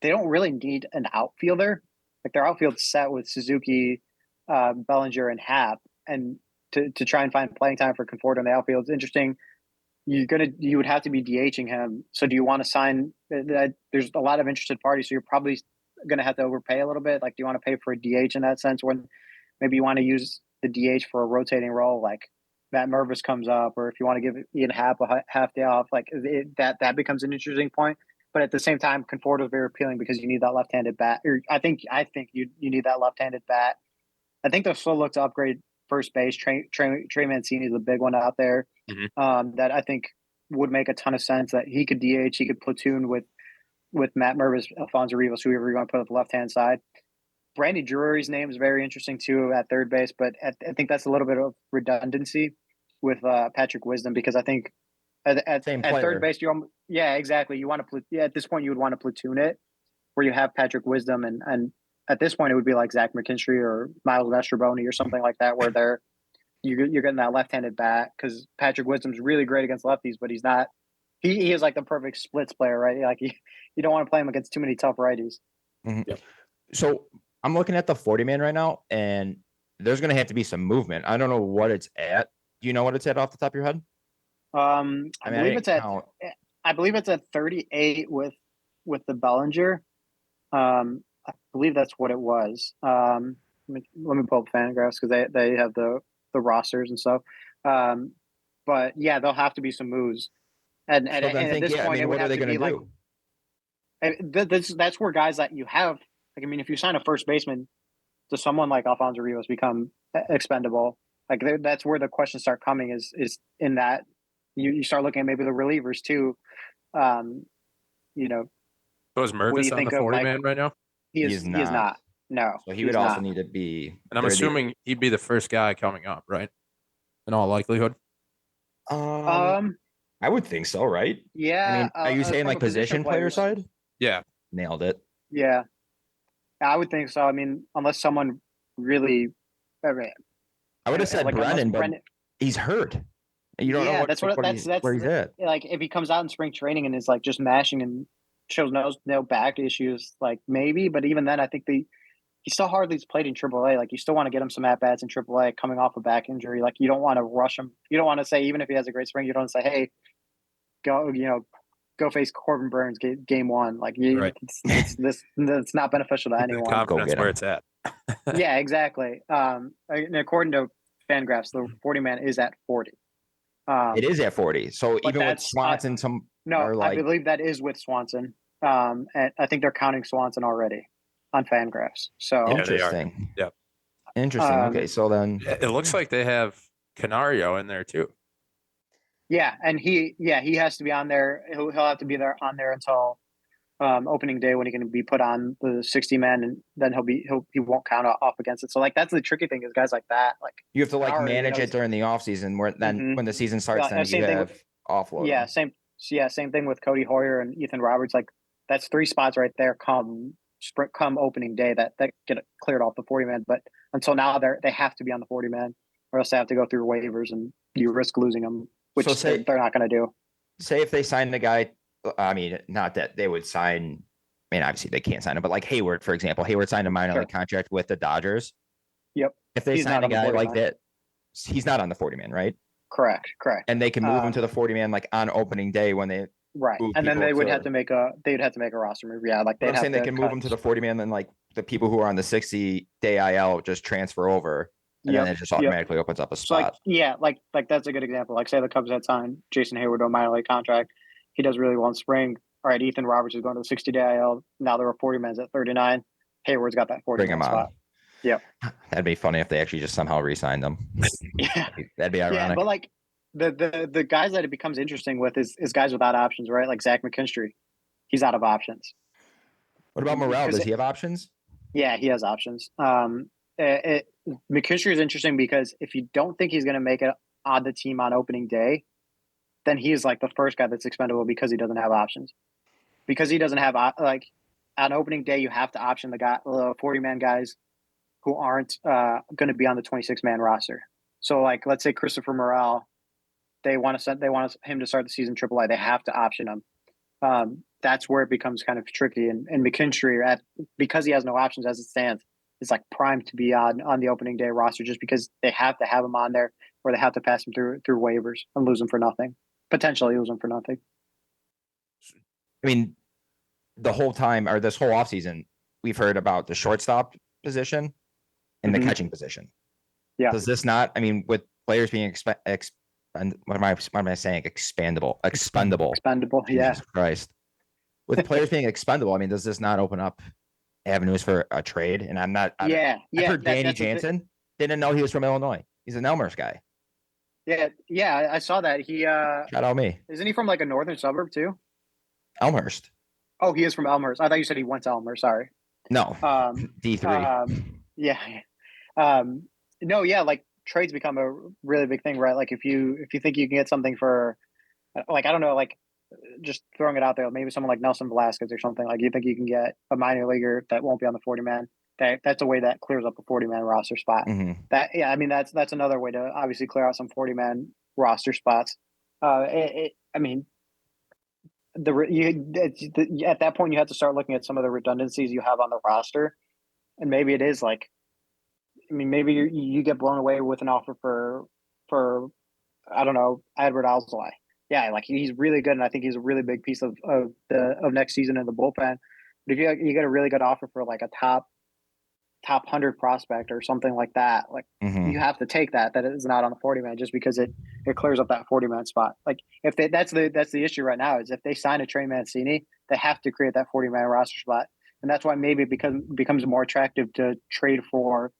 Speaker 4: they don't really need an outfielder. Like their outfield's set with Suzuki, Bellinger, and Happ, and to try and find playing time for Conforto in the outfield is interesting. You would have to be DHing him. So do you want to sign? There's a lot of interested parties, so you're probably going to have to overpay a little bit. Like, do you want to pay for a DH in that sense when maybe you want to use the DH for a rotating role, like Matt Mervis comes up, or if you want to give Ian Happ a half day off, like that becomes an interesting point. But at the same time, Conforto is very appealing because you need that left-handed bat. Or I think you need that left-handed bat. I think they'll still look to upgrade first base. Trey Mancini is a big one out there.
Speaker 1: Mm-hmm.
Speaker 4: That I think would make a ton of sense. That he could DH, he could platoon with Matt Mervis, Alfonso Rivas, whoever you want to put at the left-hand side. Brandon Drury's name is very interesting too at third base, but I think that's a little bit of redundancy with Patrick Wisdom, because I think at third base, exactly. You want to at this point you would want to platoon it where you have Patrick Wisdom, and at this point it would be like Zach McKinstry or Miles Mastrobuoni or something like that, where you're getting that left-handed bat, because Patrick Wisdom's really great against lefties, but he's not. He is like the perfect splits player, right? Like you don't want to play him against too many tough righties.
Speaker 2: Mm-hmm. Yep. So I'm looking at the 40-man right now, and there's going to have to be some movement. I don't know what it's at. Do you know what it's at off the top of your head?
Speaker 4: I believe it's at 38 with the Bellinger. I believe that's what it was. Let me pull up Fangraphs because they have the rosters and stuff. But yeah, there'll have to be some moves. And at this point, it would have to be like, that's where guys that you have. Like, I mean, if you sign a first baseman, does someone like Alfonso Rivas become expendable? Like, that's where the questions start coming. Is in that you start looking at maybe the relievers too.
Speaker 1: So is Mervis on the 40-man right now?
Speaker 4: He is not. No.
Speaker 2: So he would also need to be.
Speaker 1: And I'm assuming he'd be the first guy coming up, right? In all likelihood.
Speaker 2: I would think so, right?
Speaker 4: Yeah.
Speaker 2: I mean, are you saying like position player side?
Speaker 1: Yeah.
Speaker 2: Nailed it.
Speaker 4: Yeah. I would think so. I mean, unless someone really.
Speaker 2: I would have said like Brennan, but he's hurt. You don't know that's where he's at.
Speaker 4: Like if he comes out in spring training and is like just mashing and shows no back issues, like maybe. But even then, I think he still hardly played in AAA. Like you still want to get him some at bats in AAA coming off a back injury. Like you don't want to rush him. You don't want to say, even if he has a great spring, you don't say, hey, go face Corbin Burns game one. Like it's not beneficial to anyone.
Speaker 1: Confidence where it's at.
Speaker 4: Yeah, exactly. And according to Fangraphs, the 40-man is at 40.
Speaker 2: It is at 40. So even with Swanson,
Speaker 4: I believe that is with Swanson. And I think they're counting Swanson already on Fangraphs. So
Speaker 2: interesting.
Speaker 1: Yeah.
Speaker 2: Interesting. Okay, so then
Speaker 1: it looks like they have Canario in there too.
Speaker 4: Yeah, and he has to be on there. He'll have to be on there until opening day when he can be put on the 60-man, and then he won't count off against it. So like that's the tricky thing is guys like that. Like
Speaker 2: you have to like manage it during the off season, where then when the season starts, then you have offload.
Speaker 4: Yeah, same thing with Cody Hoyer and Ethan Roberts. Like that's 3 spots right there. Come opening day that get cleared off the 40-man. But until now, they have to be on the 40-man, or else they have to go through waivers, and you risk losing them, which they're not going to do.
Speaker 2: Say if they sign the guy. I mean, not that they would sign. I mean, obviously they can't sign him, but like Hayward, for example, Hayward signed a minor league contract with the Dodgers.
Speaker 4: Yep.
Speaker 2: If they
Speaker 4: He's
Speaker 2: sign
Speaker 4: not
Speaker 2: a
Speaker 4: on the
Speaker 2: guy
Speaker 4: 40
Speaker 2: like
Speaker 4: man.
Speaker 2: that, he's not on the 40 man, right?
Speaker 4: Correct.
Speaker 2: And they can move him to the
Speaker 4: Um,
Speaker 2: 40 man like on opening day when they
Speaker 4: Right.
Speaker 2: move
Speaker 4: And then
Speaker 2: people
Speaker 4: they would
Speaker 2: to.
Speaker 4: have to make a roster move. Yeah, like
Speaker 2: But
Speaker 4: they'd
Speaker 2: I'm
Speaker 4: have
Speaker 2: saying they
Speaker 4: to
Speaker 2: can move
Speaker 4: cut.
Speaker 2: him to the 40 man, then like the people who are on the 60-day IL just transfer over, and
Speaker 4: Yep.
Speaker 2: then it just
Speaker 4: Yep.
Speaker 2: automatically opens up a
Speaker 4: So like
Speaker 2: spot.
Speaker 4: like that's a good example. Like say the Cubs had signed Jason Hayward to a minor league contract. He does really well in spring. All right, Ethan Roberts is going to the 60-day IL. Now there are 40 men at 39. Hayward's got that 40
Speaker 2: Bring him
Speaker 4: man
Speaker 2: on.
Speaker 4: spot. Yep.
Speaker 2: That'd be funny if they actually just somehow re-signed them.
Speaker 4: Yeah.
Speaker 2: That'd be
Speaker 4: Yeah,
Speaker 2: ironic.
Speaker 4: but like the guys that it becomes interesting with is guys without options, right? Like Zach McKinstry. He's out of options.
Speaker 2: What about Morel?
Speaker 4: Because
Speaker 2: Does he have options?
Speaker 4: Yeah, he has options. McKinstry is interesting because if you don't think he's going to make it on the team on opening day, then he is like the first guy that's expendable because he doesn't have options. Because he doesn't have like on opening day, you have to option the 40-man guys who aren't going to be on the 26-man roster. So like, let's say Christopher Morel, they want him to start the season AAA. They have to option him. That's where it becomes kind of tricky. And McKinstry, because he has no options as it stands, is like primed to be on the opening day roster just because they have to have him on there, or they have to pass him through waivers and lose him for nothing. Potentially lose him for nothing.
Speaker 2: I mean, the whole time or this whole offseason, we've heard about the shortstop position and the catching position.
Speaker 4: Yeah.
Speaker 2: Does this not? I mean, with players being what am I saying? Expendable.
Speaker 4: Expendable. Yeah.
Speaker 2: Jesus Christ. With players being expendable, I mean, does this not open up avenues for a trade? And I've heard Danny Jansen. Didn't know he was from Illinois. He's an Elmhurst guy.
Speaker 4: Yeah. I saw that. He
Speaker 2: shout out me.
Speaker 4: Isn't he from like a northern suburb too?
Speaker 2: Elmhurst.
Speaker 4: Oh, he is from Elmhurst. I thought you said he went to Elmhurst. Sorry.
Speaker 2: No. D3.
Speaker 4: Yeah. No, yeah, like trades become a really big thing, right? Like if you think you can get something for, like, I don't know, like just throwing it out there, maybe someone like Nelson Velasquez or something, like you think you can get a minor leaguer that won't be on the 40 man, that's a way that clears up a 40 man roster spot.
Speaker 2: Mm-hmm.
Speaker 4: I mean, that's another way to obviously clear out some 40 man roster spots. I mean, at that point you have to start looking at some of the redundancies you have on the roster, and maybe it is like, I mean, maybe you get blown away with an offer for I don't know, Edward Alzolay. Yeah, like he's really good, and I think he's a really big piece of next season in the bullpen. But if you get a really good offer for like a top 100 prospect or something like that, like you have to take that is not on the 40 man just because it clears up that 40 man spot. Like if that's the issue right now is if they sign a Trey Mancini, they have to create that 40 man roster spot, and that's why maybe it becomes more attractive to trade for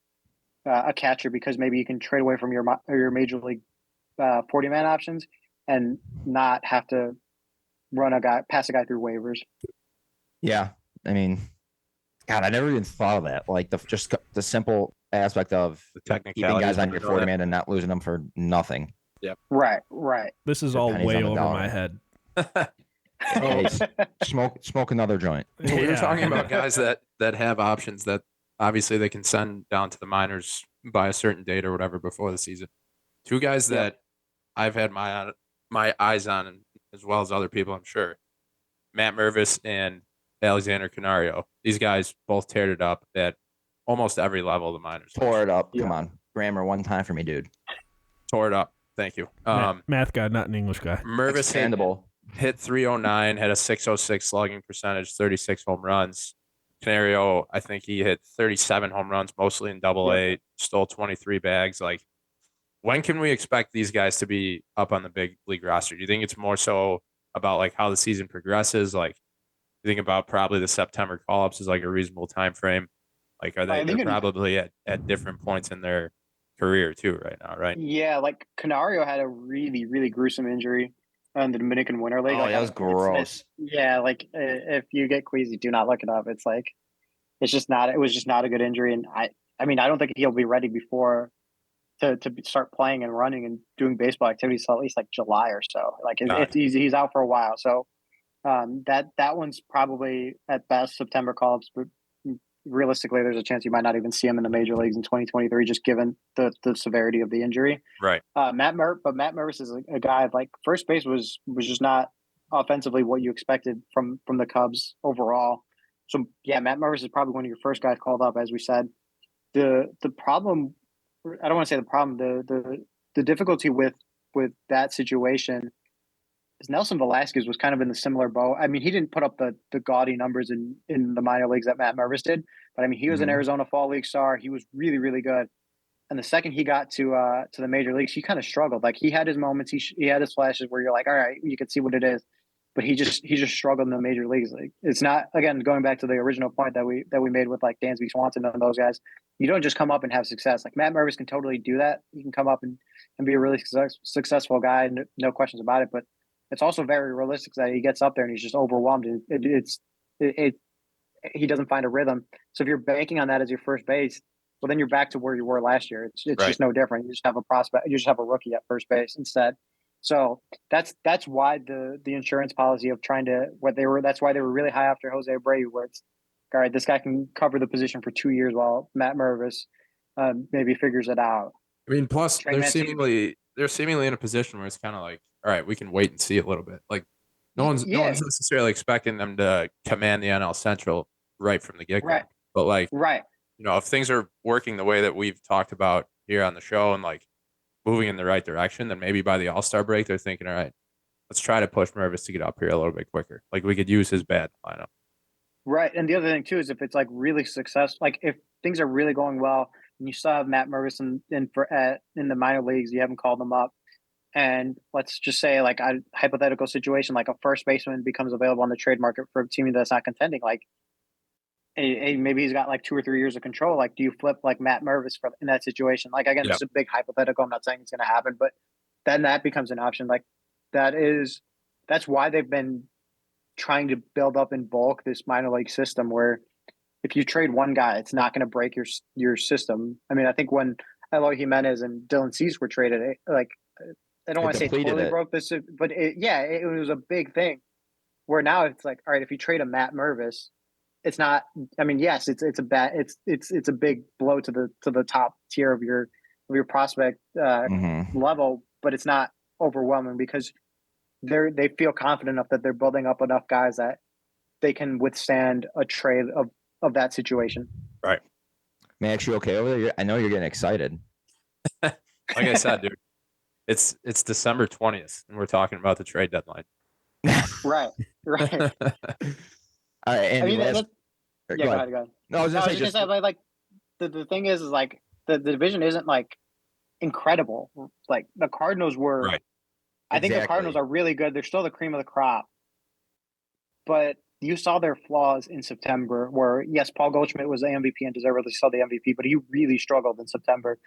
Speaker 4: a catcher, because maybe you can trade away from your major league 40 man options and not have to pass a guy through waivers.
Speaker 2: Yeah, I mean, God, I never even thought of that. Like the simple aspect of
Speaker 1: the
Speaker 2: keeping guys on your 40 man and not losing them for nothing.
Speaker 1: Yep.
Speaker 4: Right.
Speaker 3: This is
Speaker 2: The
Speaker 3: all
Speaker 2: pennies
Speaker 3: way
Speaker 2: on the
Speaker 3: over
Speaker 2: dollar.
Speaker 3: my head.
Speaker 2: Hey, smoke another joint.
Speaker 1: So we were talking
Speaker 3: Yeah.
Speaker 1: about guys that have options that obviously they can send down to the minors by a certain date or whatever before the season. Two guys that I've had my eyes on, as well as other people, I'm sure. Matt Mervis and Alexander Canario. These guys both teared it up at almost every level of the minors.
Speaker 2: Tore it up.
Speaker 4: Yeah.
Speaker 2: Come on. Grammar one time for me, dude.
Speaker 1: Tore it up. Thank you.
Speaker 3: Math guy, not an English guy.
Speaker 1: Mervis hit 309, had a 606 slugging percentage, 36 home runs. Canario, I think he hit 37 home runs, mostly in Double-A, stole 23 bags. Like, when can we expect these guys to be up on the big league roster? Do you think it's more so about like how the season progresses? Like, you think about probably the September call-ups is like a reasonable time frame. Like, are they're probably at different points in their career too right now, right?
Speaker 4: Yeah, like Canario had a really, really gruesome injury in the Dominican Winter League.
Speaker 2: Oh,
Speaker 4: like,
Speaker 2: that was gross.
Speaker 4: Yeah, like if you get queasy, do not look it up. It's like it was just not a good injury, and I mean I don't think he'll be ready before to start playing and running and doing baseball activities till at least like July or so. Like he's out for a while, so that one's probably at best September call-ups, but realistically, there's a chance you might not even see him in the major leagues in 2023, just given the severity of the injury.
Speaker 1: Right.
Speaker 4: Matt Mervis is a guy like first base was just not offensively what you expected from the Cubs overall. So yeah, Matt Mervis is probably one of your first guys called up, as we said. the problem, I don't want to say the problem, the difficulty with that situation is Nelson Velasquez was kind of in the similar boat. I mean, he didn't put up the gaudy numbers in the minor leagues that Matt Mervis did, but I mean, he was an Arizona Fall League star. He was really, really good. And the second he got to the major leagues, he kind of struggled. Like he had his moments, he had his flashes where you're like, all right, you can see what it is, but he just struggled in the major leagues. Like it's not, again, going back to the original point that we made with like DANSBY, Swanson and those guys. You don't just come up and have success. Like Matt Mervis can totally do that. He can come up and be a really successful guy, no questions about it. But it's also very realistic that he gets up there and he's just overwhelmed. He doesn't find a rhythm. So if you're banking on that as your first base, well, then you're back to where you were last year. It's
Speaker 1: Right.
Speaker 4: just no different. You just have a prospect. You just have a rookie at first base instead. So that's why the insurance policy of trying to that's why they were really high after Jose Abreu, where it's all right. This guy can cover the position for 2 years while Matt Mervis maybe figures it out.
Speaker 1: I mean, plus
Speaker 4: Trey
Speaker 1: they're
Speaker 4: Mancini-
Speaker 1: seemingly in a position where it's kind of like, all right, we can wait and see a little bit. Like no one's necessarily expecting them to command the NL Central right from the get-go.
Speaker 4: Right.
Speaker 1: But like,
Speaker 4: right.
Speaker 1: if things are working the way that we've talked about here on the show and like moving in the right direction, then maybe by the All-Star break they're thinking, all right, let's try to push Mervis to get up here a little bit quicker. Like we could use his bat lineup.
Speaker 4: Right. And the other thing too is if it's like really successful, like if things are really going well and you still have Matt Mervis in the minor leagues, you haven't called them up. And let's just say like a hypothetical situation, like a first baseman becomes available on the trade market for a team that's not contending. Like, hey, maybe he's got like 2 or 3 years of control. Like, do you flip like Matt Mervis in that situation? Like, again, This is a big hypothetical. I'm not saying it's going to happen, but then that becomes an option. Like that's why they've been trying to build up in bulk this minor league system where if you trade one guy, it's not going to break your system. I mean, I think when Eloy Jimenez and Dylan Cease were traded, like I don't want to say totally broke this, but it was a big thing. Where now it's like, all right, if you trade a Matt Mervis, it's not. I mean, yes, it's a big blow to the top tier of your prospect level, but it's not overwhelming because they feel confident enough that they're building up enough guys that they can withstand a trade of that situation.
Speaker 1: Right.
Speaker 2: Max, you okay over there? I know you're getting excited.
Speaker 1: Like I said, dude, it's December 20th, and we're talking about the trade deadline.
Speaker 4: Right.
Speaker 2: All right, and
Speaker 4: I mean, go ahead.
Speaker 2: No, I was just
Speaker 4: gonna say, like the thing is like the division isn't like incredible. Like the Cardinals were.
Speaker 1: Right.
Speaker 4: I think the Cardinals are really good. They're still the cream of the crop. But you saw their flaws in September where, yes, Paul Goldschmidt was the MVP and deservedly so the MVP, but he really struggled in September.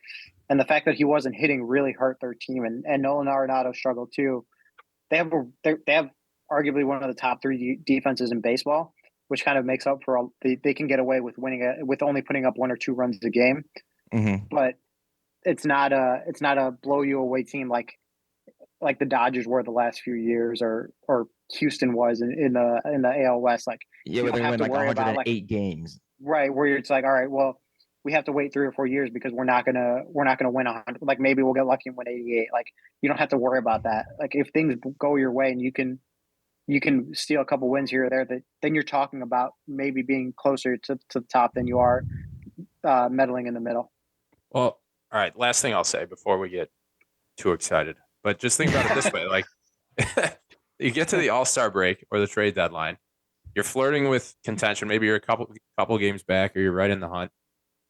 Speaker 4: And the fact that he wasn't hitting really hurt their team. And Nolan Arenado struggled too. They have arguably one of the top 3 defenses in baseball, which kind of makes up for they can get away with winning with only putting up 1 or 2 runs a game. But it's not a blow you away team like the Dodgers were the last few years, or Houston was in the AL West. Like
Speaker 2: they win like 108 games,
Speaker 4: right? Where it's like, all right, well, we have to wait 3 or 4 years because we're not gonna win 100. Like maybe we'll get lucky and win 88. Like you don't have to worry about that. Like if things go your way and you can steal a couple wins here or there, then you're talking about maybe being closer to the top than you are meddling in the middle.
Speaker 1: Well, all right. Last thing I'll say before we get too excited. But just think about it this way: like, you get to the All-Star break or the trade deadline, you're flirting with contention. Maybe you're a couple games back, or you're right in the hunt.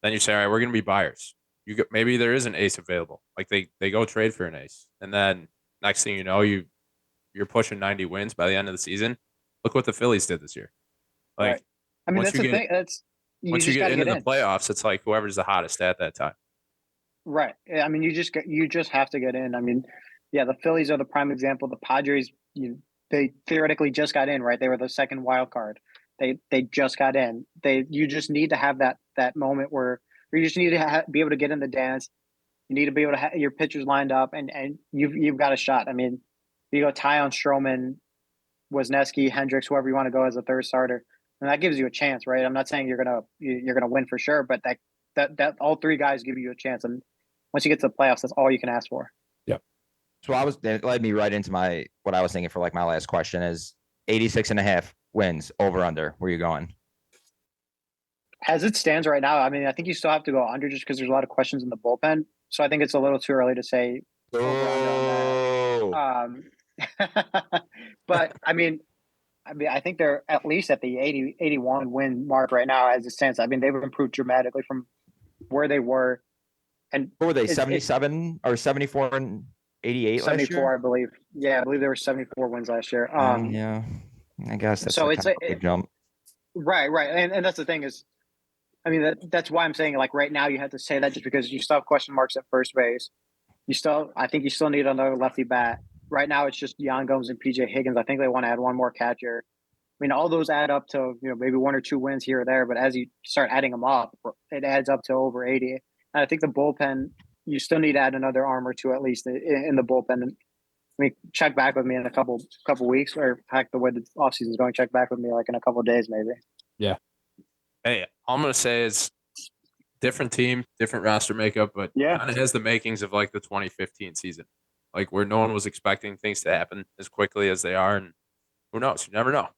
Speaker 1: Then you say, "All right, we're going to be buyers." Maybe there is an ace available. Like they go trade for an ace, and then next thing you know, you're pushing 90 wins by the end of the season. Look what the Phillies did this year. Like,
Speaker 4: right. I mean, that's the thing.
Speaker 1: Once you get into the playoffs, it's like whoever's the hottest at that time.
Speaker 4: Right. I mean, you just have to get in. I mean. Yeah, the Phillies are the prime example. The Padres, they theoretically just got in, right? They were the second wild card. They just got in. You just need to have that moment where you just need to be able to get in the dance. You need to be able to have your pitchers lined up, and you've got a shot. I mean, you go Tyon, Stroman, Wisniewski, Hendricks, whoever you want to go as a third starter, and that gives you a chance, right? I'm not saying you're gonna win for sure, but that all 3 guys give you a chance, and once you get to the playoffs, that's all you can ask for.
Speaker 2: So that led me right into what I was thinking for like my last question is 86.5 wins over under. Where you going?
Speaker 4: as it stands right now, I mean, I think you still have to go under just because there's a lot of questions in the bullpen. So I think it's a little too early to say over under on that. But I mean, I think they're at least at the 80, 81 win mark right now as it stands. I mean, they've improved dramatically from where they were. And
Speaker 2: What were they,
Speaker 4: it's
Speaker 2: 77 or 74 and 88 last
Speaker 4: 74,
Speaker 2: year?
Speaker 4: I believe. Yeah, I believe there were 74 wins last year.
Speaker 2: Yeah, I guess that's
Speaker 4: so
Speaker 2: a
Speaker 4: it's
Speaker 2: kind of a big jump.
Speaker 4: right. And that's the thing is, I mean, that's why I'm saying like right now you have to say that just because you still have question marks at first base. I think you still need another lefty bat. Right now it's just Yan Gomes and PJ Higgins. I think they want to add one more catcher. I mean, all those add up to, maybe 1 or 2 wins here or there, but as you start adding them up, it adds up to over 80. And I think the bullpen, you still need to add another arm or two at least in the bullpen. And I mean, check back with me in a couple weeks, or heck, the way the offseason is going, check back with me like in a couple of days maybe.
Speaker 1: Yeah. Hey, all I'm gonna say is different team, different roster makeup, but kind of has the makings of like the 2015 season, like where no one was expecting things to happen as quickly as they are, and who knows? You never know.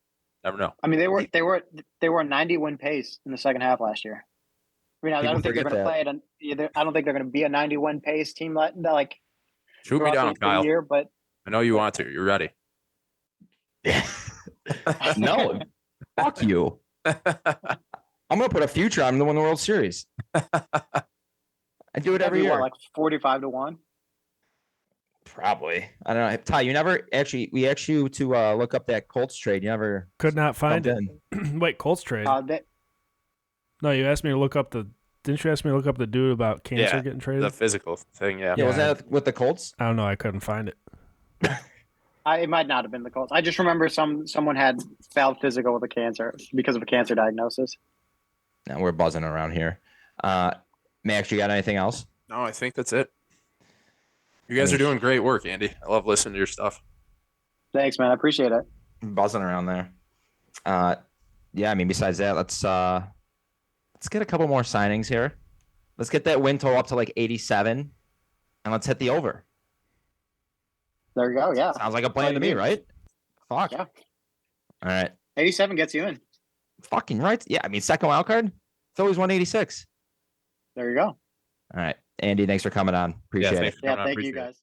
Speaker 1: Never know.
Speaker 4: I mean, they were a 90 win pace in the second half last year. I mean, I don't think they're going to play it. I don't think they're going to be a 90 win pace team like
Speaker 1: shoot me down, Kyle.
Speaker 4: Year, but
Speaker 1: I know you want to. You're ready.
Speaker 2: No, fuck you. I'm gonna put a future on them to win the World Series. I do it every year.
Speaker 4: Like 45-1.
Speaker 2: Probably. I don't know. Ty, you never actually. We asked you to look up that Colts trade. You never
Speaker 3: could not find it.
Speaker 2: in.
Speaker 3: Wait, Colts trade? No, you asked me to look up the. Didn't you ask me to look up the dude about cancer getting traded?
Speaker 1: The physical thing, yeah.
Speaker 2: Yeah, was that with the Colts?
Speaker 3: I don't know. I couldn't find it.
Speaker 4: It might not have been the Colts. I just remember someone had failed physical with a cancer because of a cancer diagnosis.
Speaker 2: Now we're buzzing around here. Max, you got anything else?
Speaker 1: No, I think that's it. You guys are doing great work, Andy. I love listening to your stuff.
Speaker 4: Thanks, man. I appreciate it.
Speaker 2: Buzzing around there. Yeah, I mean, besides that, let's get a couple more signings here. Let's get that win total up to like 87, and let's hit the over.
Speaker 4: There you go. Yeah.
Speaker 2: Sounds like a plan to me, right? Fuck.
Speaker 4: Yeah.
Speaker 2: All right.
Speaker 4: 87 gets you in.
Speaker 2: Fucking right. Yeah, I mean, second wild card. Phillies 186.
Speaker 4: There you go.
Speaker 2: All right. Andy, thanks for coming on. Appreciate it.
Speaker 4: Yeah, thank you guys.